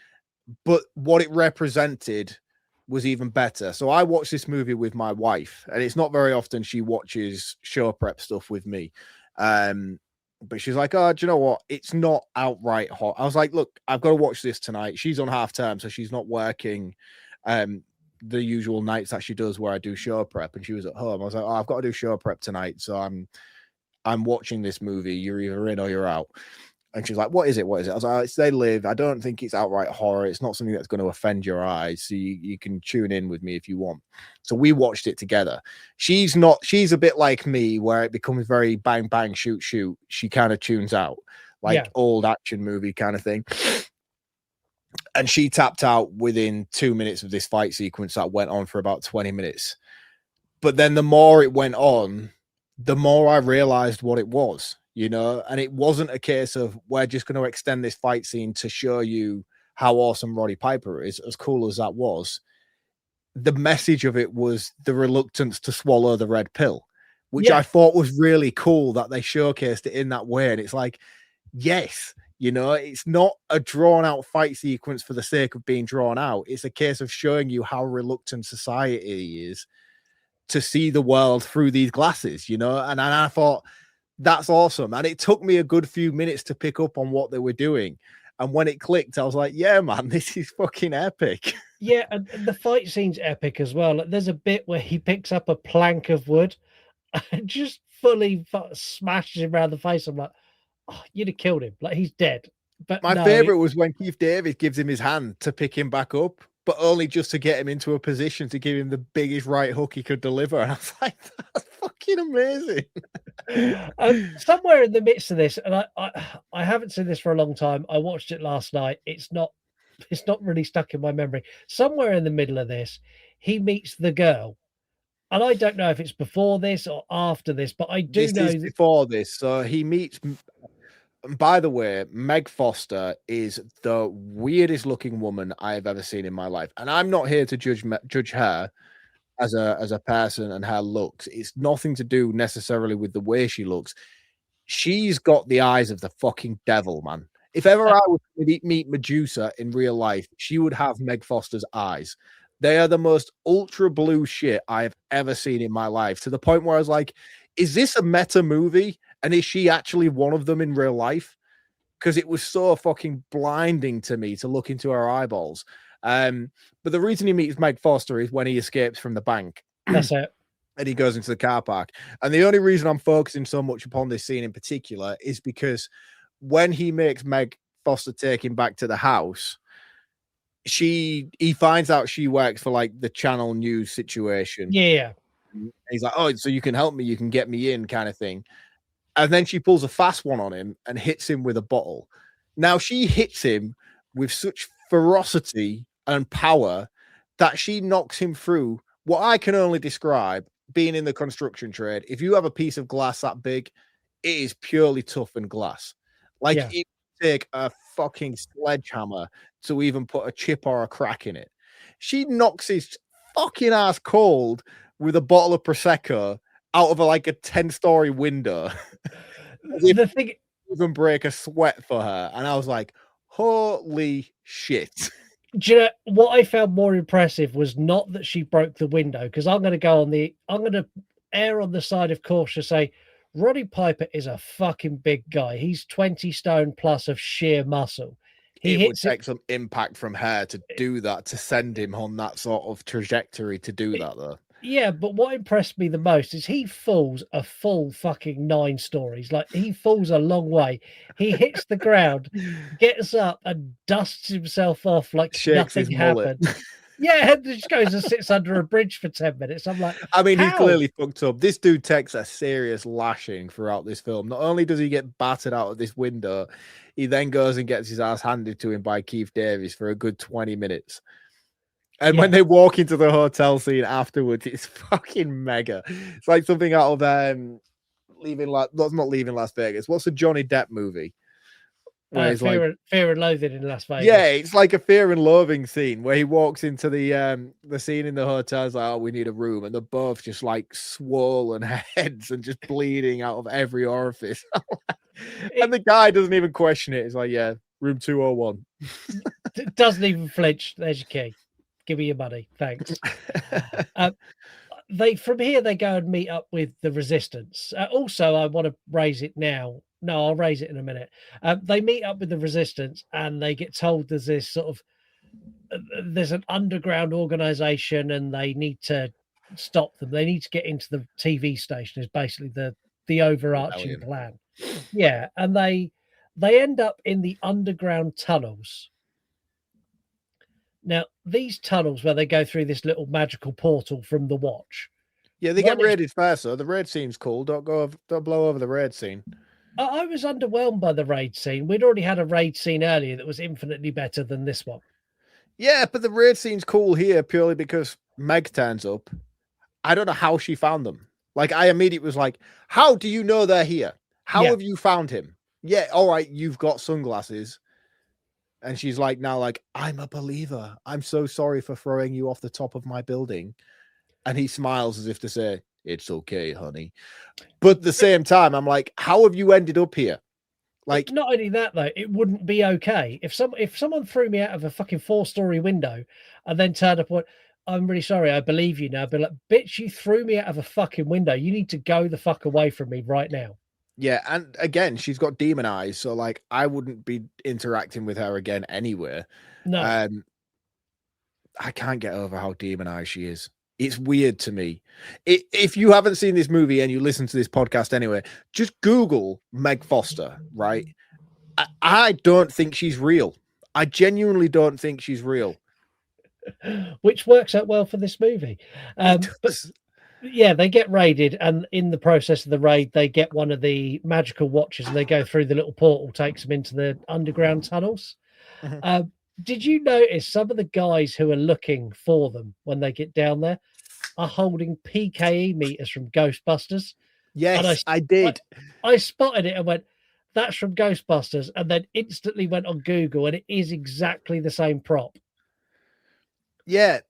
But what it represented was even better. So I watched this movie with my wife, and it's not very often she watches show prep stuff with me. But she's like, oh, do you know what? It's not outright hot. I was like, look, I've got to watch this tonight. She's on half term, so she's not working the usual nights that she does where I do show prep, and she was at home. I was like, oh, I've got to do show prep tonight, so I'm watching this movie. You're either in or you're out. And she's like, what is it? What is it? I was like, it's They Live. I don't think it's outright horror. It's not something that's going to offend your eyes. So you can tune in with me if you want. So we watched it together. She's a bit like me, where it becomes very bang, bang, shoot, shoot. She kind of tunes out, like old action movie kind of thing. And she tapped out within 2 minutes of this fight sequence that went on for about 20 minutes. But then the more it went on, the more I realized what it was. And it wasn't a case of we're just going to extend this fight scene to show you how awesome Roddy Piper is, as cool as that was. The message of it was the reluctance to swallow the red pill, which I thought was really cool that they showcased it in that way. And it's like, yes, it's not a drawn out fight sequence for the sake of being drawn out. It's a case of showing you how reluctant society is to see the world through these glasses, and I thought, that's awesome. And it took me a good few minutes to pick up on what they were doing. And when it clicked, I was like, yeah, man, this is fucking epic. Yeah, and the fight scene's epic as well. Like, there's a bit where he picks up a plank of wood and just fully smashes him around the face. I'm like, oh, you'd have killed him. Like, he's dead. But my favorite was when Keith Davis gives him his hand to pick him back up, but only just to get him into a position to give him the biggest right hook he could deliver. And I was like, that's fucking amazing. Somewhere in the midst of this, and I haven't seen this for a long time. I watched it last night. It's not really stuck in my memory. Somewhere in the middle of this, he meets the girl. And I don't know if it's before this or after this, but I do know it's before this. So he meets. By the way, Meg Foster is the weirdest looking woman I have ever seen in my life, and I'm not here to judge her as a person and her looks. It's nothing to do necessarily with the way she looks. She's got the eyes of the fucking devil, man. If ever I would meet Medusa in real life, she would have Meg Foster's eyes. They are the most ultra blue shit I have ever seen in my life, to the point where I was like, is this a meta movie? And is she actually one of them in real life? Because it was so fucking blinding to me to look into her eyeballs. But the reason he meets Meg Foster is when he escapes from the bank. That's it. And he goes into the car park. And the only reason I'm focusing so much upon this scene in particular is because when he makes Meg Foster take him back to the house, he finds out she works for like the channel news situation. Yeah. And he's like, oh, so you can help me, you can get me in, kind of thing. And then she pulls a fast one on him and hits him with a bottle. Now she hits him with such ferocity and power that she knocks him through what I can only describe, being in the construction trade. If you have a piece of glass that big, it is purely toughened glass. Like it would take a fucking sledgehammer to even put a chip or a crack in it. She knocks his fucking ass cold with a bottle of Prosecco out of a 10-story window. The thing, even break a sweat for her, and I was like, holy shit. Do you know what I found more impressive was not that she broke the window, because I'm going to err on the side of caution, say Roddy Piper is a fucking big guy. He's 20 stone plus of sheer muscle. It would take some impact from her to do that, to send him on that sort of trajectory to do that, though. Yeah, but what impressed me the most is he falls a full fucking 9 stories. Like, he falls a long way. He hits the ground, gets up and dusts himself off like nothing happened. Yeah, just goes and sits under a bridge for 10 minutes. I'm like, I mean, he clearly fucked up. This dude takes a serious lashing throughout this film. Not only does he get battered out of this window, he then goes and gets his ass handed to him by Keith Davis for a good 20 minutes. And when they walk into the hotel scene afterwards, it's fucking mega. It's like something out of That's not Leaving Las Vegas. What's the Johnny Depp movie? Where he's Fear and Loathing in Las Vegas. Yeah, it's like a Fear and Loathing scene where he walks into the scene in the hotel. It's like, oh, we need a room, and they're both just like swollen heads and just bleeding out of every orifice. And the guy doesn't even question it. It's like, yeah, room 201. Doesn't even flinch. There's your key. Give me your money, thanks. From here they go and meet up with the resistance. Also, I want to raise it now. No, I'll raise it in a minute. They meet up with the resistance, and they get told there's this sort of there's an underground organization, and they need to stop them. They need to get into the TV station. Is basically the overarching plan. Yeah, and they end up in the underground tunnels. Now, these tunnels where they go through this little magical portal from the watch. Yeah, they get raided first, so the raid scene's cool. Don't blow over the raid scene. I was underwhelmed by the raid scene. We'd already had a raid scene earlier that was infinitely better than this one. Yeah, but the raid scene's cool here purely because Meg turns up. I don't know how she found them. Like, I immediately was like, how do you know they're here? How have you found him? Yeah, all right, you've got sunglasses. And she's like, now, like, I'm a believer. I'm so sorry for throwing you off the top of my building. And he smiles as if to say, it's okay, honey. But at the same time, I'm like, how have you ended up here? Like, not only that, though, it wouldn't be okay. If someone threw me out of a fucking 4-story window and then turned up, what, I'm really sorry, I believe you now. But like, bitch, you threw me out of a fucking window. You need to go the fuck away from me right now. Yeah, and again, she's got demon eyes, so like I wouldn't be interacting with her again anywhere. No. I can't get over how demonized she is. It's weird to me. If you haven't seen this movie and you listen to this podcast anyway, just Google Meg Foster, right? I don't think she's real. I genuinely don't think she's real. Which works out well for this movie. But yeah, they get raided, and in the process of the raid, they get one of the magical watches, and they go through the little portal, takes them into the underground tunnels. Mm-hmm. Did you notice some of the guys who are looking for them when they get down there are holding PKE meters from Ghostbusters? Yes, I did. I spotted it and went, that's from Ghostbusters, and then instantly went on Google, and it is exactly the same prop. Yeah,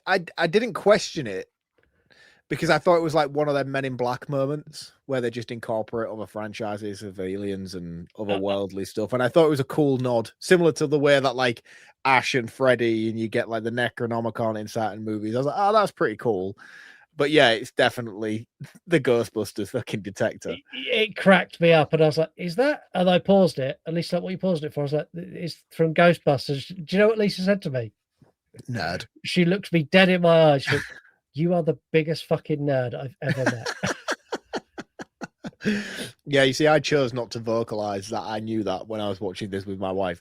I didn't question it, because I thought it was like one of them Men in Black moments where they just incorporate other franchises of aliens and otherworldly stuff. And I thought it was a cool nod, similar to the way that like Ash and Freddy and you get like the Necronomicon in certain movies. I was like, oh, that's pretty cool. But yeah, it's definitely the Ghostbusters fucking detector. It cracked me up, and I was like, is that? And I paused it. At least like what you paused it for. I was like, it's from Ghostbusters. Do you know what Lisa said to me? Nerd. She looked me dead in my eyes. She went, you are the biggest fucking nerd I've ever met. Yeah, you see, I chose not to vocalize that. I knew that when I was watching this with my wife.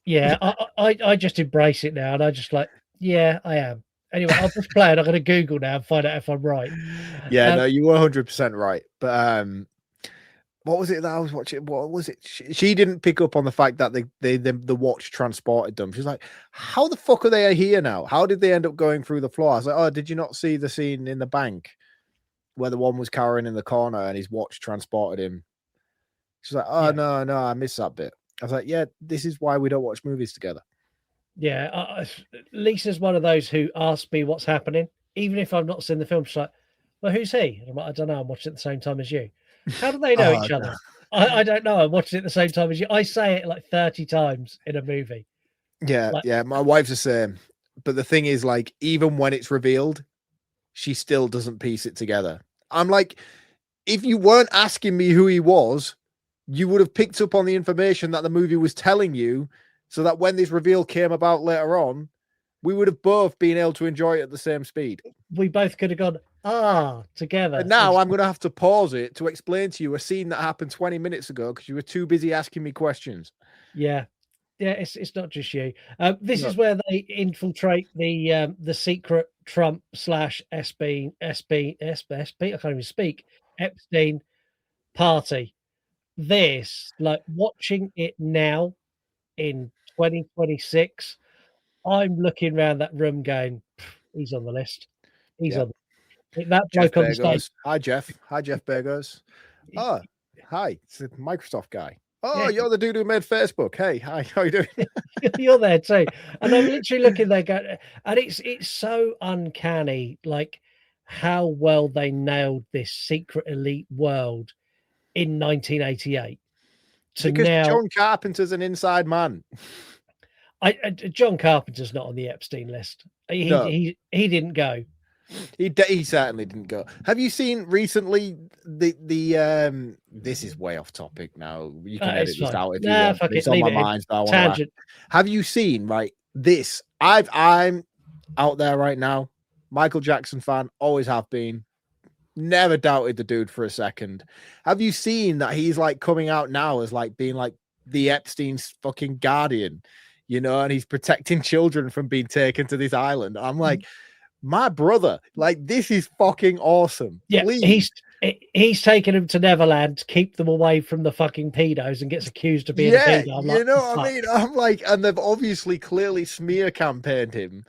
Yeah, I just embrace it now, and I just like, yeah, I am. Anyway, I'll just play it. I'm going to Google now and find out if I'm right. Yeah, no, you were 100% right. But what was it that I was watching? What was it? She didn't pick up on the fact that the watch transported them. She's like, how the fuck are they here now? How did they end up going through the floor? I was like, oh, did you not see the scene in the bank where the one was cowering in the corner and his watch transported him? She's like, oh, yeah. No, I missed that bit. I was like, yeah, this is why we don't watch movies together. Yeah, Lisa's one of those who asks me what's happening, even if I've not seen the film. She's like, well, who's he? And I'm like, I don't know. I'm watching it at the same time as you. How do they know each other? I don't know. I'm watching it at the same time as you. I say it like 30 times in a movie. Yeah, yeah. My wife's the same. But the thing is, like, even when it's revealed, she still doesn't piece it together. I'm like, if you weren't asking me who he was, you would have picked up on the information that the movie was telling you, so that when this reveal came about later on, we would have both been able to enjoy it at the same speed. We both could have gone, together. And now I'm going to have to pause it to explain to you a scene that happened 20 minutes ago because you were too busy asking me questions. Yeah. Yeah, it's not just you. This is where they infiltrate the secret Trump / SB, I can't even speak, Epstein party. This, like watching it now in 2026, I'm looking around that room going, he's on the list. He's on that bloke on the stage. Hi, Jeff. Hi, Jeff Bezos. Oh, hi, it's a Microsoft guy. Oh, Yeah. you're the dude who made Facebook. Hey, hi, how you doing? You're there too. And I'm literally looking there going, and it's so uncanny, like how well they nailed this secret elite world in 1988 to Because now. John Carpenter's an inside man. John Carpenter's not on the Epstein list. No. He didn't go. He certainly didn't go. Have you seen recently the this is way off topic now. You can edit this out if you want. Fuck It's it, on leave my it in. mind. So I wanna Tangent. have you seen this? I'm out there right now. Michael Jackson fan, always have been. Never doubted the dude for a second. Have you seen that he's like coming out now as like being like the Epstein's fucking guardian, you know, and he's protecting children from being taken to this island? I'm like, my brother, like, this is fucking awesome. Yeah, please. he's taken them to Neverland to keep them away from the fucking pedos and gets accused of being a pedo. I'm you know what I mean? I'm like, and they've obviously clearly smear campaigned him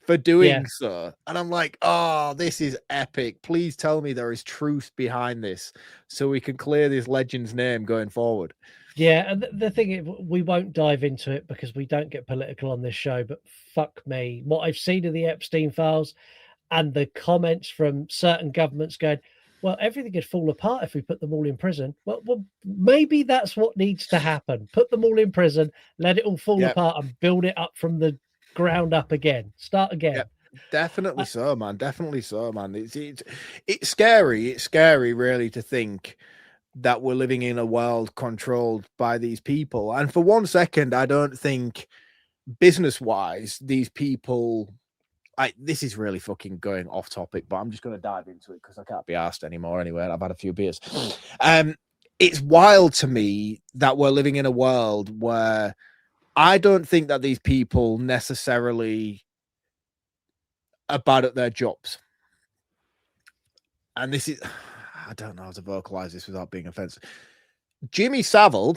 for doing so. And I'm like, oh, this is epic. Please tell me there is truth behind this so we can clear this legend's name going forward. Yeah, and the thing is, we won't dive into it because we don't get political on this show, but fuck me. What I've seen of the Epstein files and the comments from certain governments going, well, everything could fall apart if we put them all in prison. Well, maybe that's what needs to happen. Put them all in prison, let it all fall apart and build it up from the ground up again. Start again. Yep. Definitely so, man. Definitely so, man. It's scary. It's scary, really, to think that we're living in a world controlled by these people. And for one second, I don't think business-wise, these people... this is really fucking going off topic, but I'm just going to dive into it because I can't be asked anymore anyway. And I've had a few beers. It's wild to me that we're living in a world where I don't think that these people necessarily are bad at their jobs. And this is... I don't know how to vocalize this without being offensive. Jimmy Savile,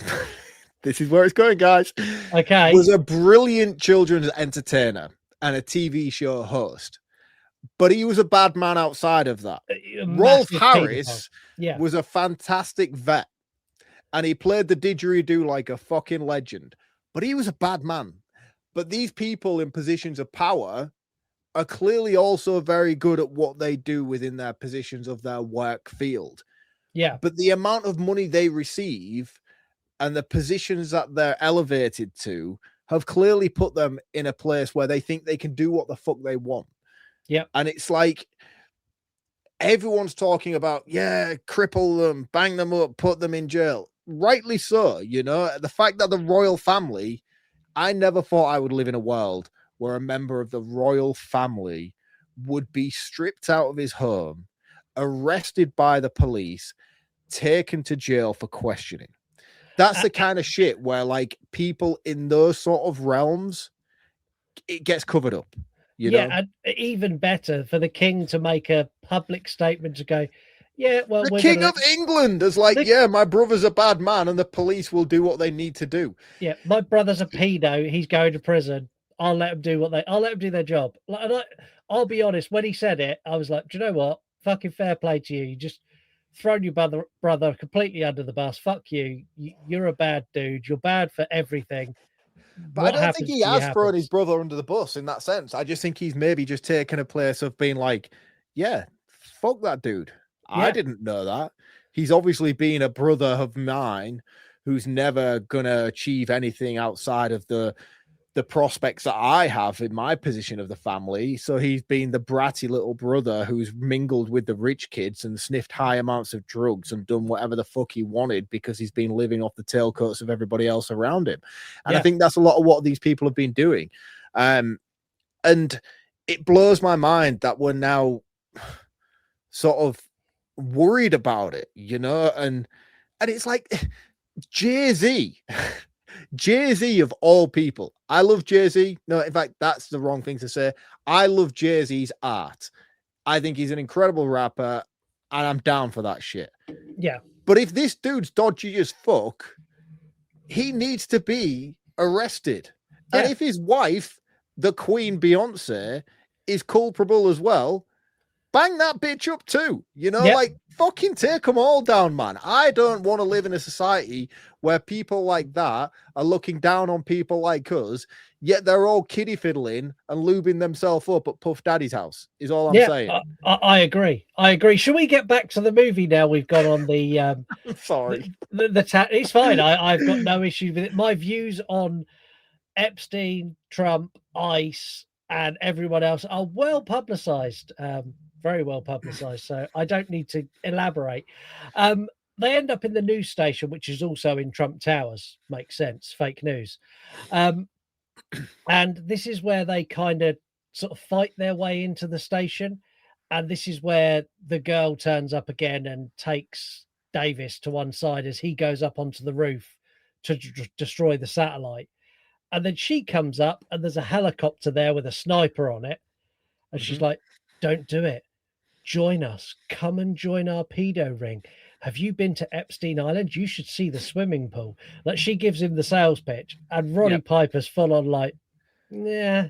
this is where it's going, guys. Okay. Was a brilliant children's entertainer and a TV show host, but he was a bad man outside of that. Rolf Harris was a fantastic vet, and he played the didgeridoo like a fucking legend, but he was a bad man. But these people in positions of power are clearly also very good at what they do within their positions of their work field. Yeah. But the amount of money they receive and the positions that they're elevated to have clearly put them in a place where they think they can do what the fuck they want. Yeah. And it's like everyone's talking about, cripple them, bang them up, put them in jail. Rightly so, you know, the fact that the royal family, I never thought I would live in a world where a member of the royal family would be stripped out of his home, arrested by the police, taken to jail for questioning. That's the kind of shit where, like, people in those sort of realms, it gets covered up. You know? And even better for the king to make a public statement to go, well, the King of England is like, my brother's a bad man and the police will do what they need to do. Yeah, my brother's a pedo. He's going to prison. I'll let them do I'll let them do their job. And I'll be honest, when he said it, I was like, do you know what? Fucking fair play to you. You just thrown your brother completely under the bus. Fuck you. You're a bad dude. You're bad for everything. But I don't think he has thrown his brother under the bus in that sense. I just think he's maybe just taken a place of being like, fuck that dude. Yeah. I didn't know that. He's obviously been a brother of mine who's never going to achieve anything outside of the prospects that I have in my position of the family. So he's been the bratty little brother who's mingled with the rich kids and sniffed high amounts of drugs and done whatever the fuck he wanted because he's been living off the tailcoats of everybody else around him. And I think that's a lot of what these people have been doing. And it blows my mind that we're now sort of worried about it, you know? And it's like Jay-Z of all people. I love Jay-Z. No, in fact, that's the wrong thing to say. I love Jay-Z's art. I think he's an incredible rapper, and I'm down for that shit. Yeah. But if this dude's dodgy as fuck, he needs to be arrested. Yeah. And if his wife, the Queen Beyonce, is culpable as well, bang that bitch up too. You know, like, fucking take them all down, man. I don't want to live in a society where people like that are looking down on people like us, yet they're all kiddie fiddling and lubing themselves up at Puff Daddy's house, is all I'm saying. I agree. I agree. Shall we get back to the movie now? We've gone on the Sorry. It's fine. I've got no issue with it. My views on Epstein, Trump, ICE, and everyone else are well publicized, very well publicized. So I don't need to elaborate. They end up in the news station, which is also in Trump Towers. Makes sense. Fake news. And this is where they kind of sort of fight their way into the station. And this is where the girl turns up again and takes Davis to one side as he goes up onto the roof to destroy the satellite. And then she comes up and there's a helicopter there with a sniper on it. And she's like, don't do it. Join us. Come and join our pedo ring. Have you been to Epstein Island? You should see the swimming pool. Like, she gives him the sales pitch, and Roddy Piper's full on like, yeah,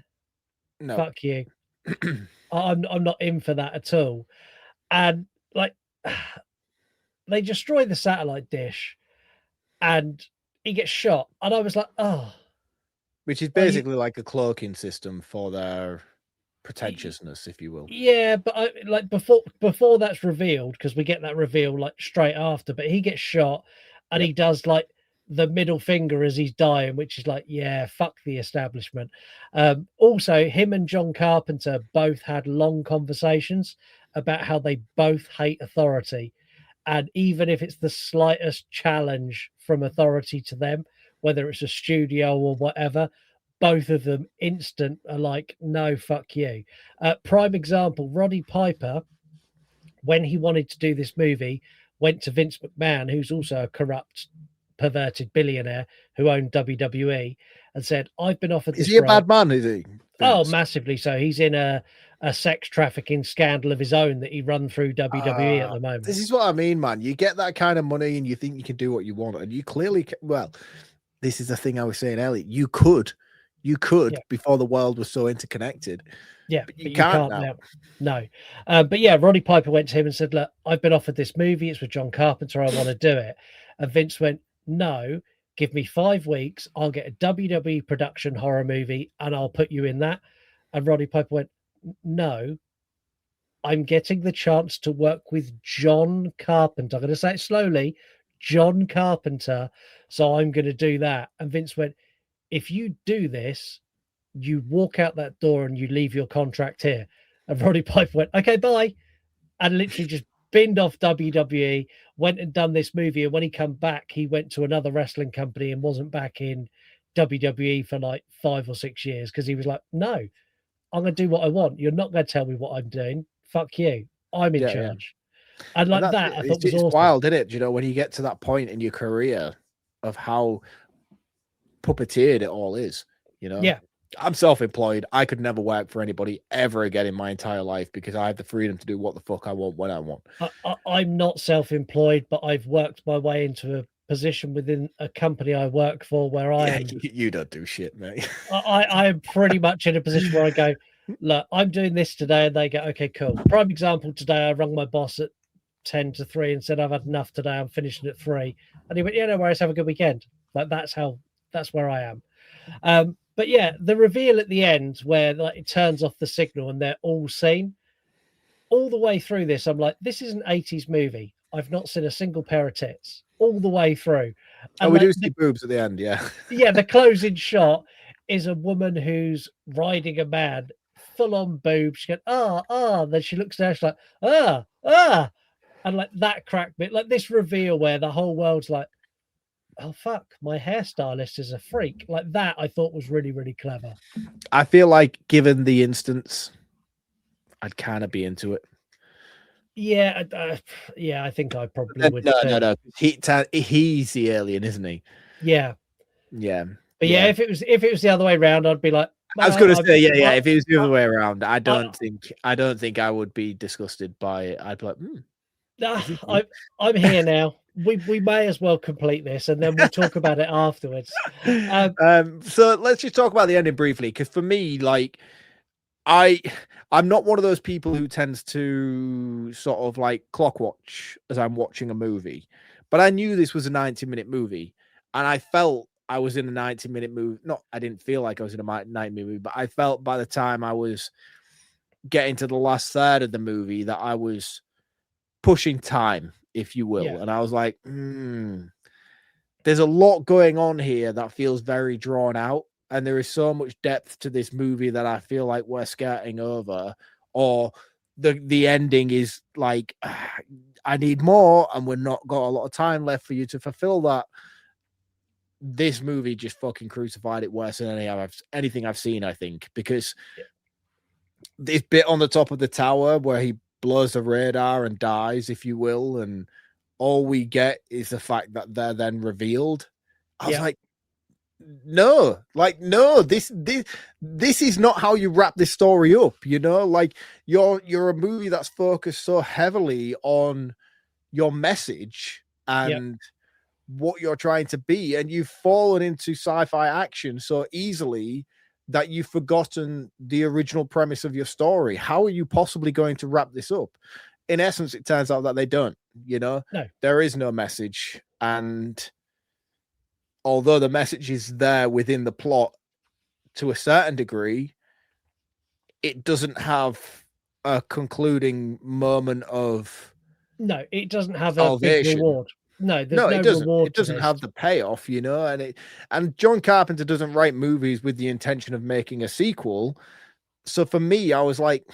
no, fuck you. I'm not in for that at all. And like, they destroy the satellite dish, and he gets shot. And I was like, oh, which is basically like a cloaking system for their pretentiousness, if you will. Yeah, but like before that's revealed, because we get that reveal like straight after, but he gets shot and he does like the middle finger as he's dying, which is like, yeah, fuck the establishment. Also, him and John Carpenter both had long conversations about how they both hate authority, and even if it's the slightest challenge from authority to them, whether it's a studio or whatever, both of them instant are like, no, fuck you. Prime example, Roddy Piper, when he wanted to do this movie, went to Vince McMahon, who's also a corrupt, perverted billionaire who owned WWE, and said, I've been offered this. Is he a bad man, is he? Oh, massively so. He's in a sex trafficking scandal of his own that he run through WWE at the moment. This is what I mean, man. You get that kind of money and you think you can do what you want, and you clearly well, this is the thing I was saying earlier. You could before the world was so interconnected. Yeah, but you can't now. No. But yeah, Roddy Piper went to him and said, look, I've been offered this movie. It's with John Carpenter. I want to do it. And Vince went, no, give me 5 weeks. I'll get a WWE production horror movie and I'll put you in that. And Roddy Piper went, no, I'm getting the chance to work with John Carpenter. I'm going to say it slowly, John Carpenter. So I'm going to do that. And Vince went, if you do this, you walk out that door and you leave your contract here. And Roddy Piper went, okay, bye. And literally just binned off WWE, went and done this movie. And when he come back, he went to another wrestling company and wasn't back in WWE for like 5 or 6 years because he was like, no, I'm going to do what I want. You're not going to tell me what I'm doing. Fuck you. I'm in charge. Yeah. And like that, I thought was awesome. It's wild, isn't it? You know, when you get to that point in your career of how puppeteered it all is, you know. Yeah, I'm self-employed. I could never work for anybody ever again in my entire life because I have the freedom to do what the fuck I want when I want. I'm not self-employed, but I've worked my way into a position within a company I work for where I am. You don't do shit, mate. I am pretty much in a position where I go, look, I'm doing this today, and they go, okay, cool. Prime example, today I rung my boss at 10 to 3 and said, I've had enough today, I'm finishing at 3. And he went, yeah, no worries, have a good weekend. Like that's where I am. But yeah, the reveal at the end where like it turns off the signal and they're all seen, all the way through this, I'm like, this is an 80s movie. I've not seen a single pair of tits all the way through. And we do see boobs at the end, yeah. Yeah, the closing shot is a woman who's riding a man, full on boobs. She goes, then she looks down, she's like, and like that cracked me. Like this reveal where the whole world's like, oh fuck, my hairstylist is a freak. Like that I thought was really, really clever. I feel like given the instance, I'd kind of be into it. Yeah, I think I probably would. No. He's the alien, isn't he? Yeah. But yeah, if it was the other way around, I'd be like, I was going to say, yeah. If it was the other way around, I don't think I would be disgusted by it. I'd be like, I'm here now. We may as well complete this and then we'll talk about it afterwards. So let's just talk about the ending briefly, because for me, like, I'm not one of those people who tends to sort of like clock watch as I'm watching a movie, but I knew this was a 90-minute movie, and I felt I was in a 90-minute movie. Not, I didn't feel like I was in a 90-minute movie, but I felt by the time I was getting to the last third of the movie that I was pushing time, if you will. Yeah. And I was like, there's a lot going on here that feels very drawn out. And there is so much depth to this movie that I feel like we're skirting over, or the ending is like, I need more, and we're not got a lot of time left for you to fulfill that. This movie just fucking crucified it worse than anything I've seen, I think, because this bit on the top of the tower where he blows the radar and dies, if you will, and all we get is the fact that they're then revealed. I was like, no, this is not how you wrap this story up, like you're a movie that's focused so heavily on your message and what you're trying to be, and you've fallen into sci-fi action so easily that you've forgotten the original premise of your story. How are you possibly going to wrap this up? In essence, it turns out that they don't, No. There is no message, and although the message is there within the plot to a certain degree, it doesn't have a concluding moment of it doesn't have salvation. A big reward. No, there's no it doesn't. reward. It doesn't have the payoff, and John Carpenter doesn't write movies with the intention of making a sequel. So for me, I was like,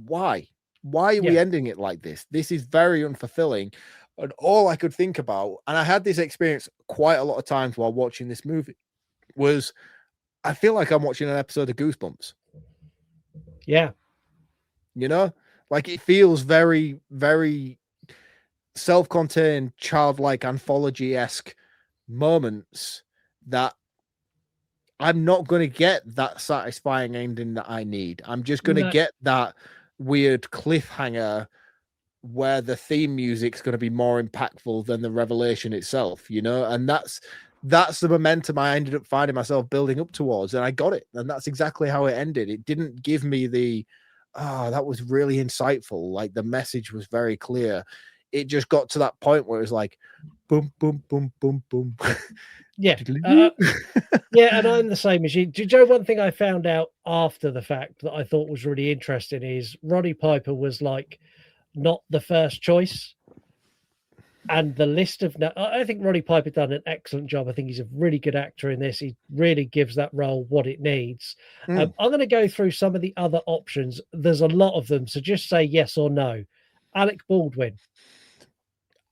why? Why are we ending it like this? This is very unfulfilling. And all I could think about, and I had this experience quite a lot of times while watching this movie, was I feel like I'm watching an episode of Goosebumps. Yeah. Like it feels very, very self-contained, childlike, anthology-esque moments that I'm not going to get that satisfying ending that I need. I'm just going to get that weird cliffhanger where the theme music's going to be more impactful than the revelation itself, and that's the momentum I ended up finding myself building up towards, and I got it, and that's exactly how it ended. It didn't give me that was really insightful, like the message was very clear. It just got to that point where it was like boom, boom, boom, boom, boom. Yeah. And I'm the same as you. Do you know one thing I found out after the fact that I thought was really interesting is Roddy Piper was like not the first choice, and the list of I think Roddy Piper done an excellent job. I think he's a really good actor in this. He really gives that role what it needs. I'm going to go through some of the other options. There's a lot of them, so just say yes or no. Alec Baldwin.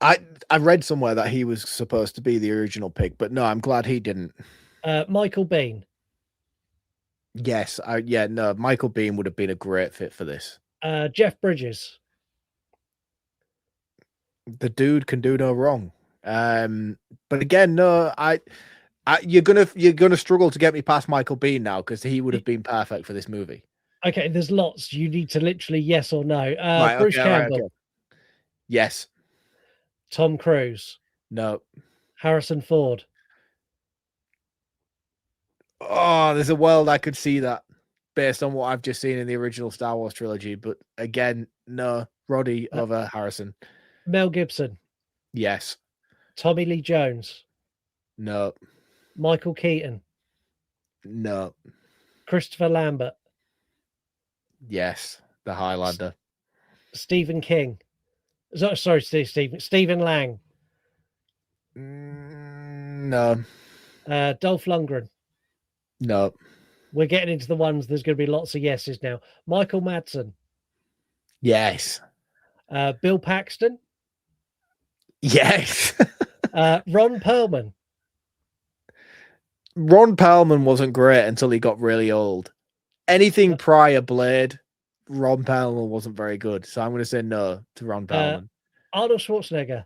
I read somewhere that he was supposed to be the original pick, but no, I'm glad he didn't. Michael Biehn. Yes, Michael Biehn would have been a great fit for this. Jeff Bridges. The dude can do no wrong. But again, no, you're gonna struggle to get me past Michael Biehn now, because he would have been perfect for this movie. Okay, there's lots. You need to literally yes or no. Right, Bruce okay, Campbell. right, okay. Yes. Tom Cruise. No. Harrison Ford. Oh, there's a world I could see that based on what I've just seen in the original Star Wars trilogy. But again, no. Roddy over Harrison. Mel Gibson. Yes. Tommy Lee Jones. No. Michael Keaton. No. Christopher Lambert. Yes. The Highlander. Stephen King. Sorry, Stephen Lang. No. Dolph Lundgren. No. We're getting into the ones. There's going to be lots of yeses now. Michael Madsen. Yes. Bill Paxton. Yes. Ron Perlman. Ron Perlman wasn't great until he got really old. Anything prior Blade, Ron Perlman wasn't very good. So I'm going to say no to Ron Perlman. Arnold Schwarzenegger.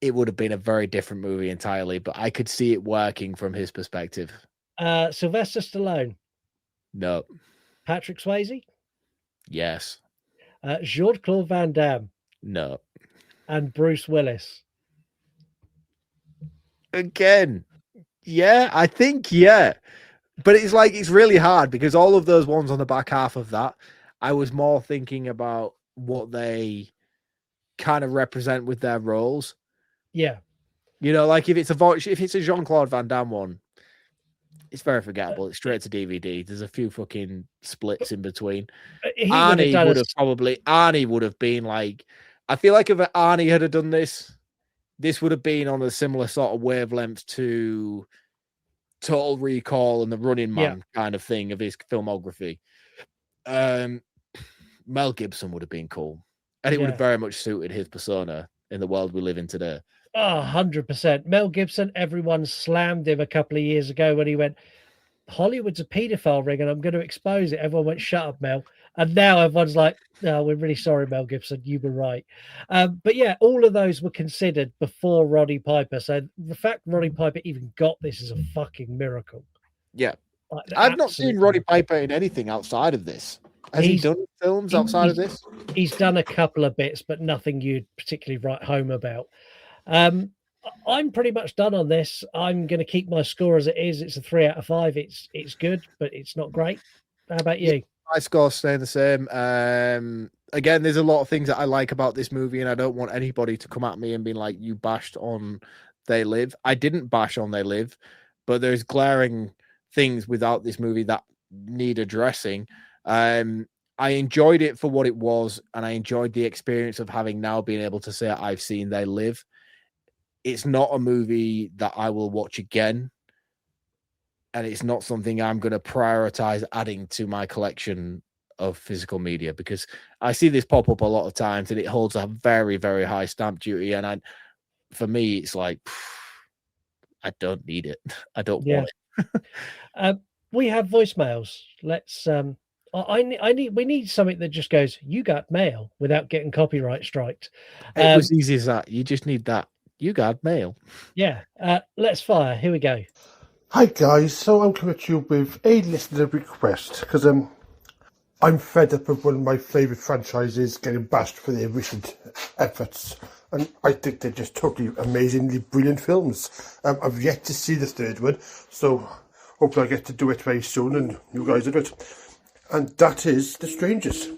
It would have been a very different movie entirely, but I could see it working from his perspective. Sylvester Stallone. No. Patrick Swayze. Yes. Jean-Claude Van Damme. No. And Bruce Willis. Again, yeah, I think, yeah. But it's like, it's really hard because all of those ones on the back half of that, I was more thinking about what they kind of represent with their roles. Yeah. You know, like if it's a Jean-Claude Van Damme one, it's very forgettable. It's straight to DVD. There's a few fucking splits in between. Arnie would have been like, I feel like if Arnie had done this would have been on a similar sort of wavelength to Total Recall and the Running Man kind of thing of his filmography. Mel Gibson would have been cool. And it would have very much suited his persona in the world we live in today. Oh, 100%. Mel Gibson, everyone slammed him a couple of years ago when he went, Hollywood's a paedophile ring and I'm going to expose it. Everyone went, shut up, Mel. And now everyone's like, no, we're really sorry, Mel Gibson. You were right. But yeah, all of those were considered before Roddy Piper. So the fact Roddy Piper even got this is a fucking miracle. Yeah. Like, I've not seen Roddy Piper in anything outside of this. Has he done films outside of this? He's done a couple of bits, but nothing you'd particularly write home about. I'm pretty much done on this. I'm going to keep my score as it is. It's a 3 out of 5. It's good, but it's not great. How about you? My score's staying the same. Again, there's a lot of things that I like about this movie, and I don't want anybody to come at me and be like, you bashed on They Live. I didn't bash on They Live, but there's glaring things without this movie that need addressing. I enjoyed it for what it was, and I enjoyed the experience of having now been able to say I've seen They Live. It's not a movie that I will watch again, and it's not something I'm going to prioritize adding to my collection of physical media, because I see this pop up a lot of times and it holds a very, very high stamp duty. And for me, it's like, I don't need it. I don't want it. We have voicemails. Let's, we need something that just goes, you got mail, without getting copyright striked. It was easy as that. You just need that. You got mail. Yeah. Let's fire. Here we go. Hi guys, so I'm coming to you with a listener request because I'm fed up of one of my favourite franchises getting bashed for their recent efforts, and I think they're just totally amazingly brilliant films. I've yet to see the third one, so hopefully I get to do it very soon and you guys will do it. And that is The Strangers.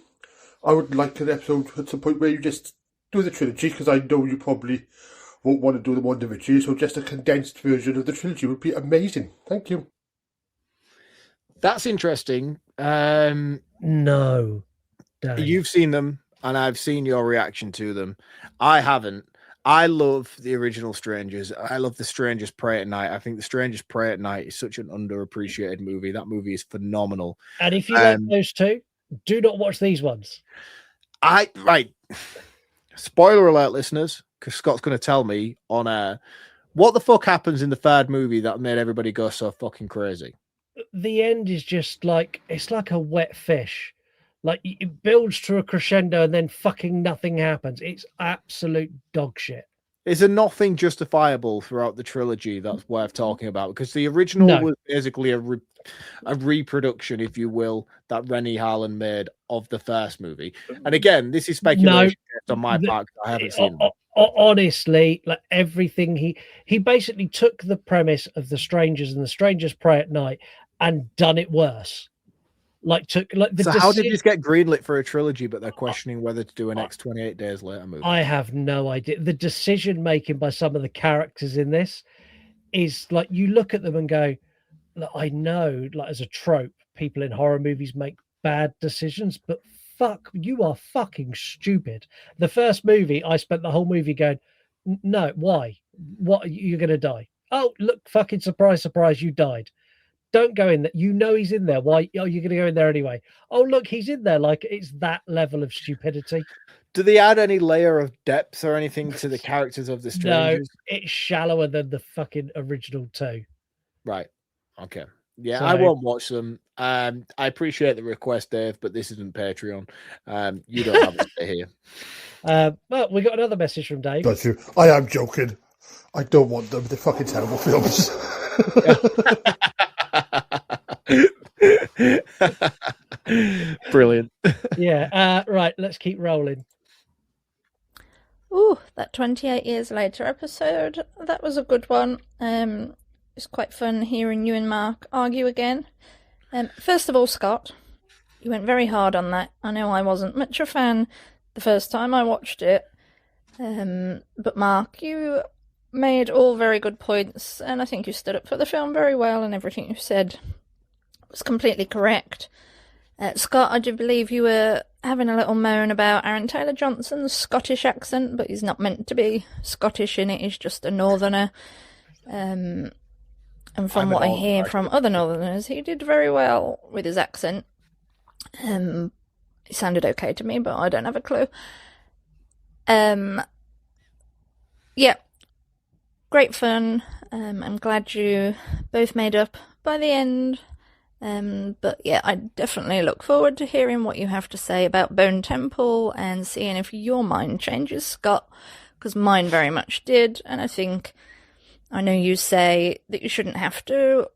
I would like an episode at some point where you just do the trilogy, because I know you probably won't want to do them individually, so just a condensed version of the trilogy would be amazing. Thank you. That's interesting. No. Dang. You've seen them, and I've seen your reaction to them. I haven't. I love the original Strangers. I love The Strangers Pray at Night. I think The Strangers Pray at Night is such an underappreciated movie. That movie is phenomenal. And if you like those two, do not watch these ones. Right. Spoiler alert, listeners, because Scott's going to tell me on air what the fuck happens in the third movie that made everybody go so fucking crazy. The end is just like, it's like a wet fish. Like, it builds to a crescendo and then fucking nothing happens. It's absolute dog shit. Is there nothing justifiable throughout the trilogy that's worth talking about? Because the original was basically a reproduction, if you will, that Rennie Harlan made of the first movie. And again, this is speculation on my part. I haven't seen them. Honestly, like everything, he basically took the premise of The Strangers and The Strangers Pray at Night and done it worse. How did this get greenlit for a trilogy, but they're questioning whether to do an next 28 Days Later movie? I have no idea. The decision making by some of the characters in this is like, you look at them and go, I know, like, as a trope, people in horror movies make bad decisions, but fuck, you are fucking stupid. The first movie, I spent the whole movie going, no, why? What, you're going to die? Oh, look, fucking surprise, surprise, you died. Don't go in there. You know he's in there. Why are you going to go in there anyway? Oh, look, he's in there. Like, it's that level of stupidity. Do they add any layer of depth or anything to the characters of the Strangers? No, it's shallower than the fucking original two. Right. Okay. Yeah, so, I won't watch them. I appreciate the request, Dave, but this isn't Patreon. You don't have to stay here. Well, we got another message from Dave. That's you. I am joking. I don't want them. They're fucking terrible films. Brilliant. Yeah. Right. Let's keep rolling. Ooh, that 28 Years Later episode. That was a good one. It's quite fun hearing you and Mark argue again. First of all, Scott, you went very hard on that. I know I wasn't much a fan the first time I watched it. But Mark, you made all very good points, and I think you stood up for the film very well, and everything you said was completely correct. Scott, I do believe you were having a little moan about Aaron Taylor Johnson's Scottish accent, but he's not meant to be Scottish in it, he's just a northerner. And from what I hear from other northerners, he did very well with his accent. It sounded okay to me, but I don't have a clue. Yeah, great fun. I'm glad you both made up by the end. But yeah, I definitely look forward to hearing what you have to say about Bone Temple and seeing if your mind changes, Scott, because mine very much did. And I know you say that you shouldn't have to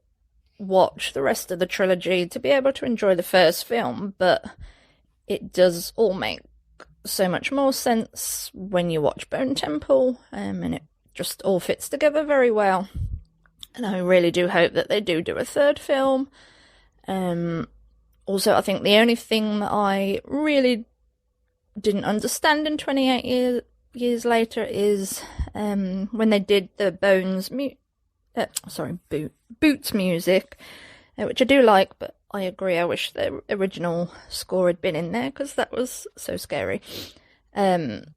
watch the rest of the trilogy to be able to enjoy the first film, but it does all make so much more sense when you watch Bone Temple, and it just all fits together very well. And I really do hope that they do a third film. Also, I think the only thing that I really didn't understand in 28 years later is when they did the Boots music, which I do like, but I agree, I wish the original score had been in there, because that was so scary. But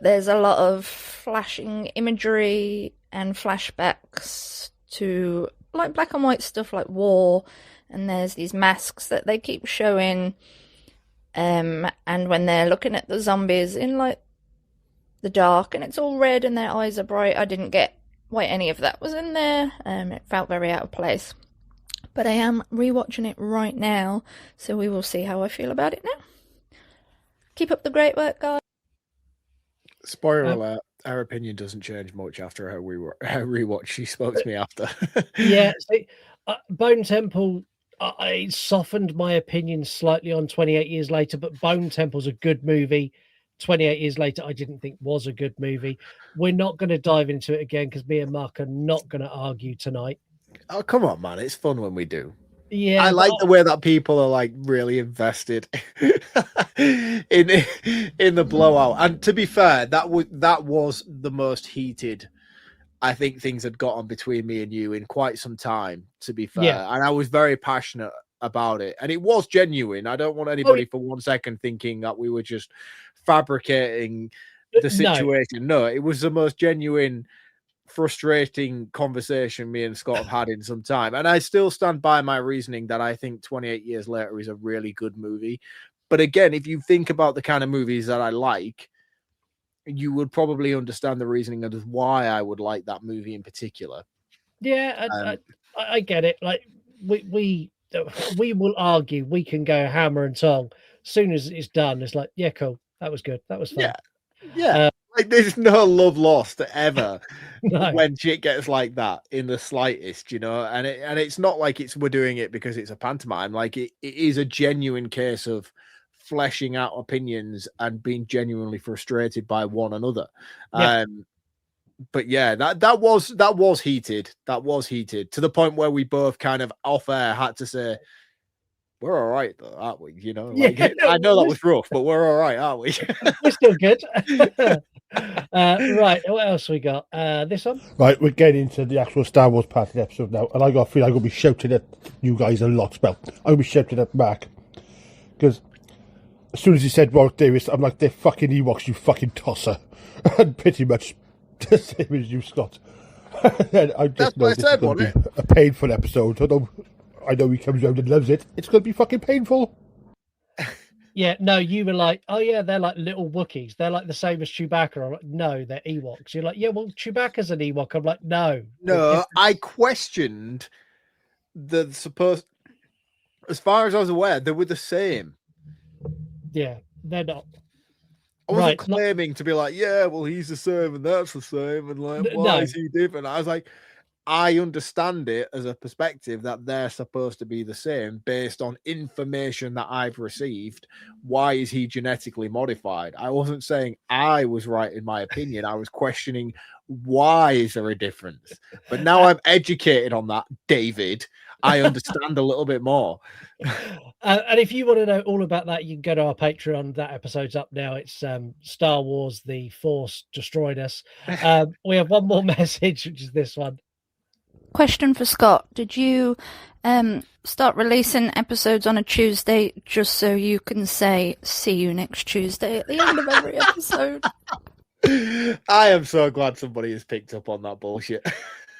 there's a lot of flashing imagery and flashbacks to like black and white stuff like war, and there's these masks that they keep showing, and when they're looking at the zombies in like the dark and it's all red and their eyes are bright, I didn't get why any of that was in there. It felt very out of place, but I am rewatching it right now, so we will see how I feel about it now. Keep up the great work, guys. Spoiler alert, our opinion doesn't change much after her rewatch. She spoke to me after. Yeah, see, Bone Temple, it softened my opinion slightly on 28 Years Later, but Bone Temple's a good movie. 28 Years Later, I didn't think was a good movie. We're not going to dive into it again because me and Mark are not going to argue tonight. Oh, come on, man. It's fun when we do. Yeah, I like the way that people are like really invested in the blowout. And to be fair, that was the most heated I think things had gotten between me and you in quite some time, to be fair. Yeah. And I was very passionate about it. And it was genuine. I don't want anybody for 1 second thinking that we were just fabricating the situation. No, it was the most genuine, frustrating conversation me and Scott have had in some time. And I still stand by my reasoning that I think 28 Years Later is a really good movie. But again, if you think about the kind of movies that I like, you would probably understand the reasoning of why I would like that movie in particular. Yeah, I get it. Like we will argue. We can go hammer and tong. As soon as it's done, it's like, yeah, cool. That was good. That was fun. Yeah. Like there's no love lost ever No. when shit gets like that in the slightest, you know. And it's not like we're doing it because it's a pantomime. Like it is a genuine case of fleshing out opinions and being genuinely frustrated by one another. Yeah. But yeah, that was heated. That was heated to the point where we both kind of off air had to say, we're all right though, aren't we? You know, like, Yeah, no, I know that was rough, but we're all right, aren't we? We're still good. Right, what else we got? This one? Right, we're getting into the actual Star Wars part of the episode now, and I got a feeling I'm going to be shouting at you guys a lot. Well, I'm going to be shouting at Mark, because as soon as he said Warwick Davis, I'm like, they're fucking Ewoks, you fucking tosser. And pretty much the same as you, Scott. And I just know this is going to be a painful episode. I know he comes around and loves it. It's going to be fucking painful. Yeah, no, you were like, oh yeah, they're like little Wookiees. They're like the same as Chewbacca. I'm like, no, they're Ewoks. You're like, yeah, well, Chewbacca's an Ewok. I'm like, no. No, I questioned the supposed. As far as I was aware, they were the same. Yeah, they're not. I wasn't claiming to be like, yeah, well, he's the same and that's the same, and like, why is he different? I was like, I understand it as a perspective that they're supposed to be the same based on information that I've received. Why is he genetically modified? I wasn't saying I was right in my opinion. I was questioning Why is there a difference? But now I'm educated on that, David. I understand a little bit more. And if you want to know all about that, you can go to our Patreon. That episode's up now. It's Star Wars: The Force Destroyed Us. We have one more message, which is this one. Question for Scott. Did you start releasing episodes on a Tuesday just so you can say, see you next Tuesday at the end of every episode? I am so glad somebody has picked up on that bullshit.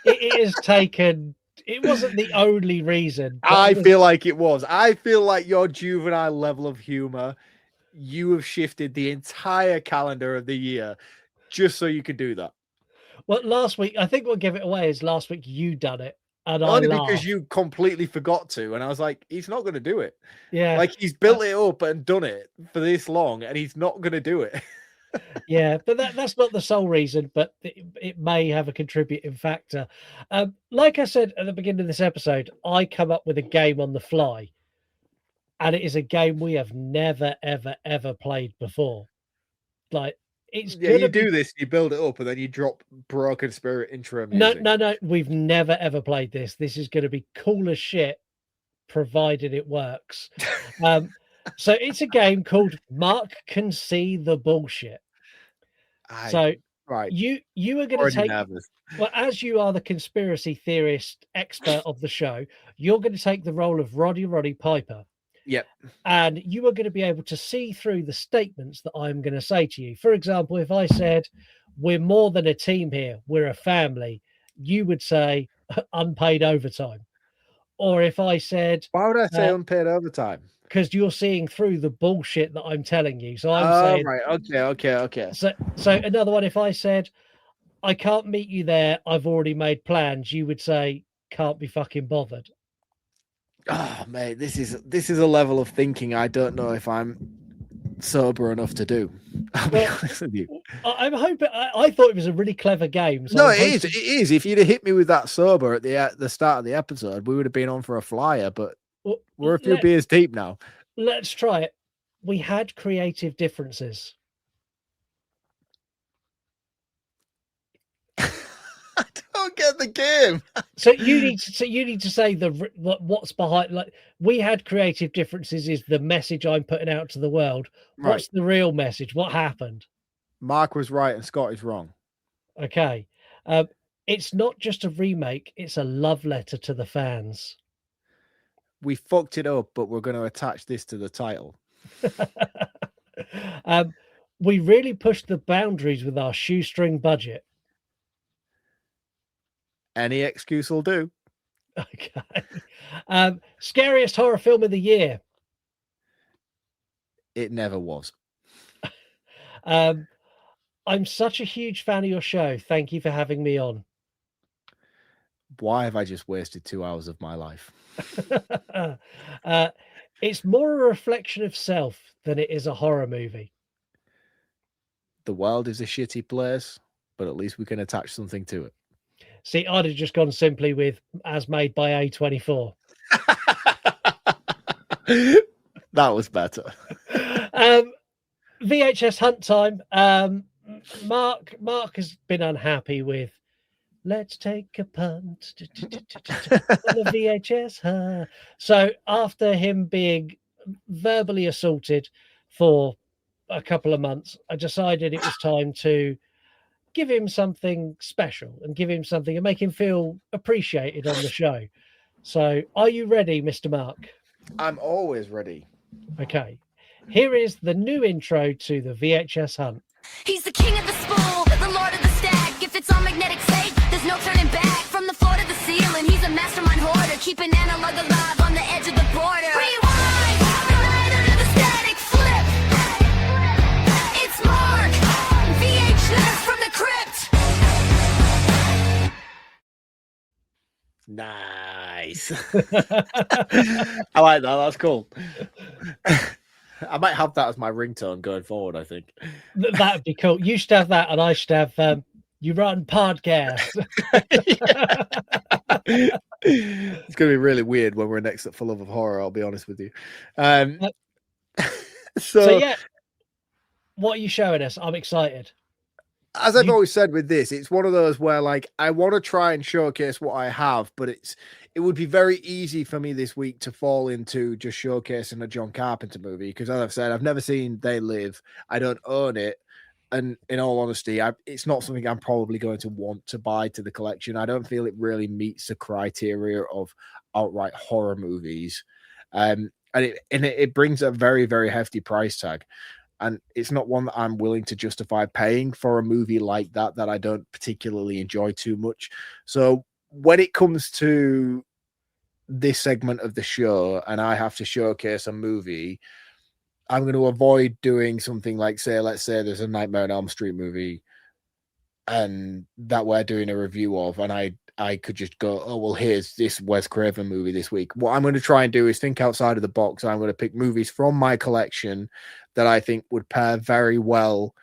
It has taken... It wasn't the only reason. I feel like it was. I feel like your juvenile level of humor, you have shifted the entire calendar of the year just so you could do that. Well, last week, I think we'll give it away is last week you done it. And only I because laughed. you completely forgot to. And I was like, he's not going to do it. Yeah. Like he's built it up and done it for this long and he's not going to do it. Yeah, but that's not the sole reason, but it may have a contributing factor. Like I said at the beginning of this episode, I come up with a game on the fly, and it is a game we have never, ever, ever played before. Like, it's you do this, you build it up, and then you drop Broken Spirit intro music. No, we've never, ever played this. This is going to be cool as shit, provided it works. So it's a game called Mark Can See the Bullshit. Right. You are going to take nervous. Well, as you are the conspiracy theorist expert of the show, you're going to take the role of Roddy Piper. Yep. And you are going to be able to see through the statements that I'm going to say to you. For example, if I said, we're more than a team here, we're a family, you would say unpaid overtime. Or if I said... Why would I say unpaid overtime? Because you're seeing through the bullshit that I'm telling you. So I'm saying... right. Okay. So another one, if I said, I can't meet you there, I've already made plans, you would say, can't be fucking bothered. Oh, mate, this is a level of thinking I don't know if I'm sober enough to do. I'll be honest with you. I'm hoping... I thought it was a really clever game. So no, it is. If you'd have hit me with that sober at the start of the episode, we would have been on for a flyer, but we're a few beers deep now. Let's try it. We had creative differences. I don't get the game. So you need to say what's behind. Like, we had creative differences is the message I'm putting out to the world. Right. What's the real message? What happened? Mark was right and Scott is wrong. Okay. It's not just a remake, it's a love letter to the fans. We fucked it up, but we're going to attach this to the title. We really pushed the boundaries with our shoestring budget. Any excuse will do. Okay. Scariest horror film of the year. It never was. I'm such a huge fan of your show. Thank you for having me on. Why have I just wasted 2 hours of my life? It's more a reflection of self than it is a horror movie. The world is a shitty place, but at least we can attach something to it. See, I'd have just gone simply with as made by A24. That was better. VHS hunt time. Mark has been unhappy with let's take a punt on the VHS hunt. So after him being verbally assaulted for a couple of months, I decided it was time to give him something special and give him something and make him feel appreciated on the show. So are you ready, Mr. Mark? I'm always ready. Okay. Here is the new intro to the VHS hunt. He's the king of the spool, the lord of the stack. If it's on magnetic tape, there's no turning back. From the floor to the ceiling, he's a mastermind hoarder, keeping analog alive on the edge of the border. Rewind, the night under the static flip. It's Mark, VHS from the crypt. Nice. I like that. That's cool. I might have that as my ringtone going forward, I think. That'd be cool. You should have that, and I should have you run podcast. It's going to be really weird when we're next at For Love of Horror, I'll be honest with you. So, yeah, what are you showing us? I'm excited. as I've always said with this, it's one of those where like I want to try and showcase what I have, but it would be very easy for me this week to fall into just showcasing a John Carpenter movie because, as I've said, I've never seen They Live. I don't own it, and in all honesty, it's not something I'm probably going to want to buy to the collection. I don't feel it really meets the criteria of outright horror movies, and it brings a very, very hefty price tag. And it's not one that I'm willing to justify paying for a movie like that I don't particularly enjoy too much. So when it comes to this segment of the show and I have to showcase a movie, I'm going to avoid doing something like, let's say there's a Nightmare on Elm Street movie and that we're doing a review of, and I could just go, oh, well, here's this Wes Craven movie this week. What I'm going to try and do is think outside of the box. I'm going to pick movies from my collection that I think would pair very well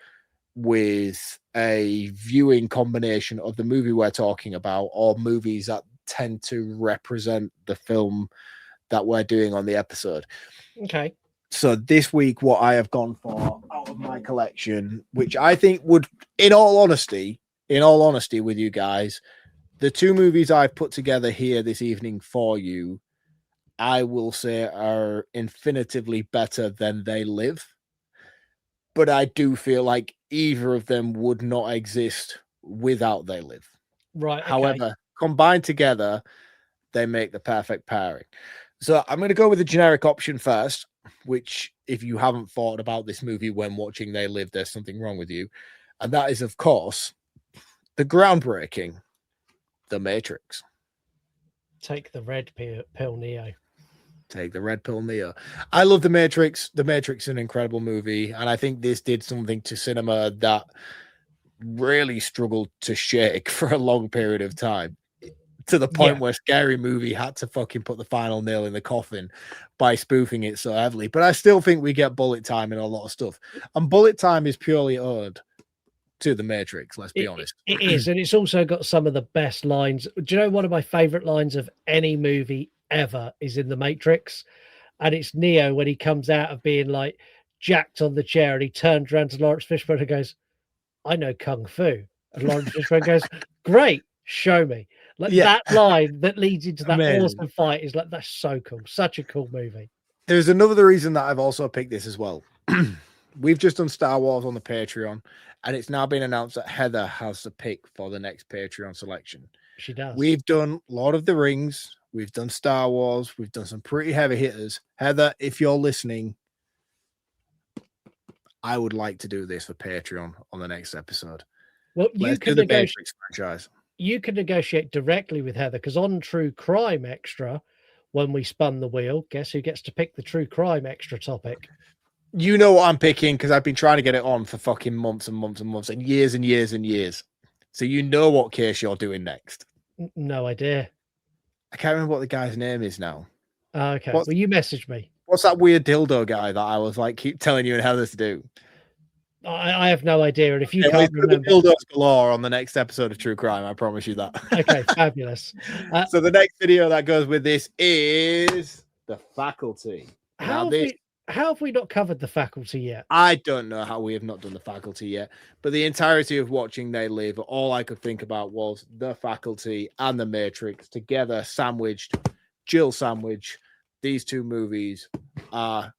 with a viewing combination of the movie we're talking about, or movies that tend to represent the film that we're doing on the episode. Okay. So this week, what I have gone for out of my collection, which I think would, in all honesty with you guys, the two movies I've put together here this evening for you, I will say are infinitively better than They Live. But I do feel like either of them would not exist without They Live. Right. Okay. However, combined together, they make the perfect pairing. So I'm going to go with the generic option first, which if you haven't thought about this movie when watching They Live, there's something wrong with you. And that is, of course, the groundbreaking The Matrix. Take the red pill, Neo. Take the red pill, Neo. I love The Matrix. The Matrix is an incredible movie. And I think this did something to cinema that really struggled to shake for a long period of time, to the point where Scary Movie had to fucking put the final nail in the coffin by spoofing it so heavily. But I still think we get bullet time in a lot of stuff. And bullet time is purely owed to The Matrix, let's be honest. It is. And it's also got some of the best lines. Do you know one of my favorite lines of any movie ever is in The Matrix? And it's Neo when he comes out of being like jacked on the chair and he turns around to Lawrence Fishburne and goes, I know Kung Fu. And Lawrence Fishburne goes, great, show me. Like that line that leads into that awesome fight is like, that's so cool. Such a cool movie. There's another reason that I've also picked this as well. We've just done Star Wars on the Patreon, and it's now been announced that Heather has the pick for the next Patreon selection. She does. We've done Lord of the Rings. We've done Star Wars. We've done some pretty heavy hitters. Heather, if you're listening, I would like to do this for Patreon on the next episode. Well, Let's do the Matrix franchise. You can negotiate directly with Heather, because on True Crime Extra, when we spun the wheel, guess who gets to pick the True Crime Extra topic? You know what I'm picking, because I've been trying to get it on for fucking months and months and months and years and years and years. So you know what case you're doing next. No idea. I can't remember what the guy's name is now. Okay. Well, you messaged me. What's that weird dildo guy that I was like, keep telling you and Heather to do? I have no idea. And if you can't remember, dildos galore on the next episode of True Crime, I promise you that. Okay, fabulous. So the next video that goes with this is The Faculty. How have we not covered The Faculty yet? I don't know how we have not done The Faculty yet, but the entirety of watching They Live, all I could think about was The Faculty and The Matrix together, sandwiched, Jill sandwich. These two movies are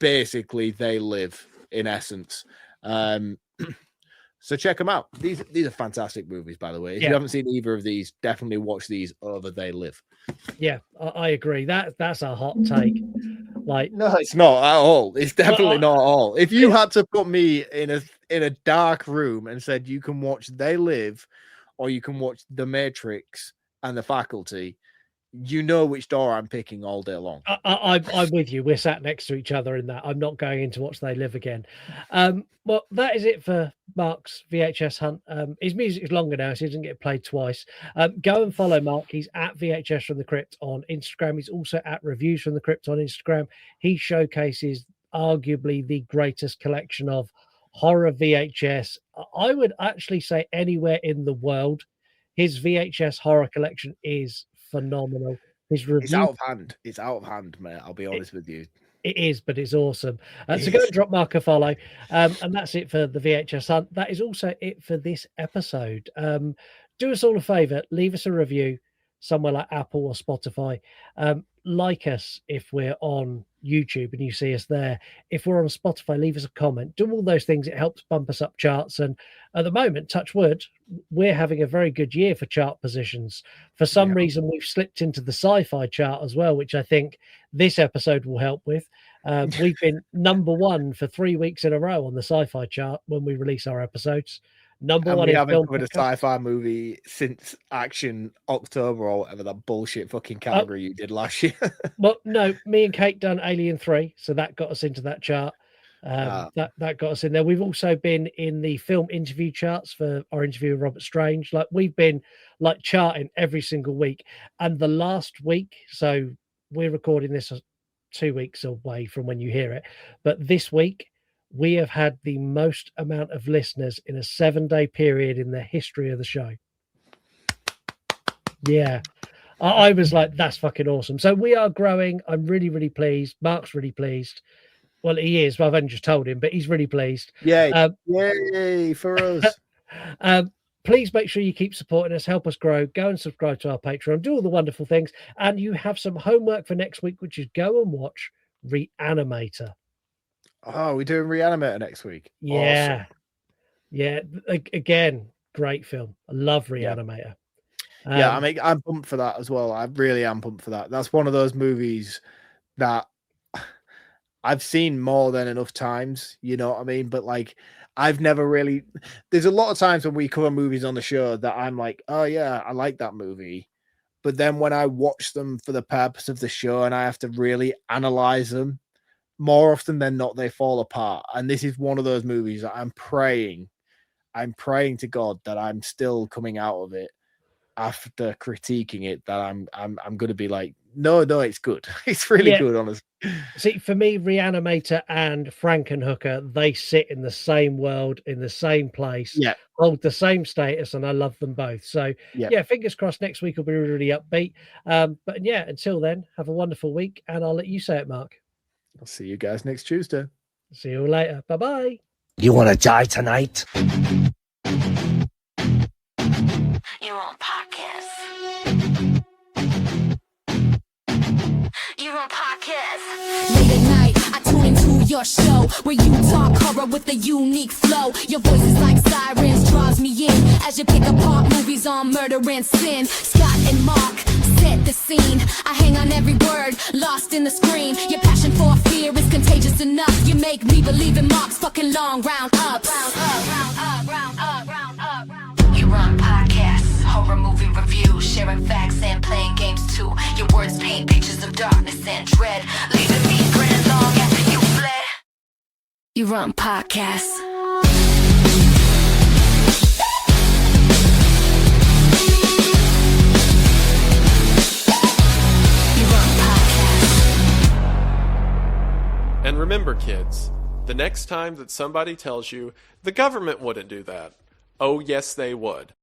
basically They Live in essence. So check them out. These are fantastic movies, by the way. If you haven't seen either of these, definitely watch these over They Live. Yeah, I agree. That's a hot take. Like, no, it's not at all. It's definitely not at all. If you had to put me in a dark room and said you can watch They Live or you can watch The Matrix and The Faculty, you know which door I'm picking all day long. I'm with you. We're sat next to each other in that. I'm not going in to watch They Live again. Well, that is it for Mark's VHS hunt. His music is longer now, so he doesn't get played twice. Go and follow Mark. He's at VHS from the Crypt on Instagram. He's also at Reviews from the Crypt on Instagram. He showcases arguably the greatest collection of horror VHS. I would actually say anywhere in the world. His VHS horror collection is phenomenal. His review, it's out of hand. It's out of hand, mate. I'll be honest with you. It is, but it's awesome. So go and drop Mark a follow. And that's it for the VHS Hunt. That is also it for this episode. Do us all a favor, leave us a review somewhere like Apple or Spotify. Like us if we're on YouTube and you see us there. If we're on Spotify, leave us a comment. Do all those things. It helps bump us up charts. And at the moment, touch wood, we're having a very good year for chart positions. For some reason, we've slipped into the sci-fi chart as well, which I think this episode will help with. We've been number 1 for 3 weeks in a row on the sci-fi chart when we release our episodes. Number and one. We in haven't film covered a podcast. sci-fi movie since Action October or whatever that bullshit fucking category you did last year. Well, no, me and Kate done Alien 3, so that got us into that chart. That got us in there. We've also been in the film interview charts for our interview with Robert Strange. Like we've been like charting every single week. And the last week, so we're recording this 2 weeks away from when you hear it, but this week we have had the most amount of listeners in a 7-day period in the history of the show. Yeah. I was like, that's fucking awesome. So we are growing. I'm really, really pleased. Mark's really pleased. Well, he is. Well, I've only just told him, but he's really pleased. Yay. Yay for us. Please make sure you keep supporting us, help us grow. Go and subscribe to our Patreon, do all the wonderful things. And you have some homework for next week, which is go and watch Reanimator. Oh, we're doing Reanimator next week. Yeah. Awesome. Yeah. Again, great film. I love Reanimator. Yeah, I mean, I'm pumped for that as well. I really am pumped for that. That's one of those movies that I've seen more than enough times, you know what I mean? But like, I've never really, there's a lot of times when we cover movies on the show that I'm like, oh yeah, I like that movie. But then when I watch them for the purpose of the show and I have to really analyze them, more often than not, they fall apart. And this is one of those movies that I'm praying to God that I'm still coming out of it after critiquing it, that I'm going to be like, no, it's good. It's really good, honestly. See, for me, Reanimator and Frankenhooker, they sit in the same world, in the same place, hold the same status, and I love them both. So, yeah, fingers crossed next week will be really, really upbeat. But yeah, until then, have a wonderful week, and I'll let you say it, Mark. I'll see you guys next Tuesday. See you later. Bye-bye. You want to die tonight? You're on podcast. You're on podcast. Late at night, I tune into your show where you talk horror with a unique flow. Your voice is like sirens, draws me in as you pick apart movies on murder and sin. Scott and Mark set the scene. I hang on every word, lost in the screen. Your passion for fear is contagious enough. You make me believe in Mark's fucking long round ups. Round up, round up, round up, round up, round up. You're on podcasts, horror movie reviews, sharing facts and playing games too. Your words paint pictures of darkness and dread, leaving me grinning long after you fled. You're on podcasts. And remember, kids, the next time that somebody tells you the government wouldn't do that, oh yes they would.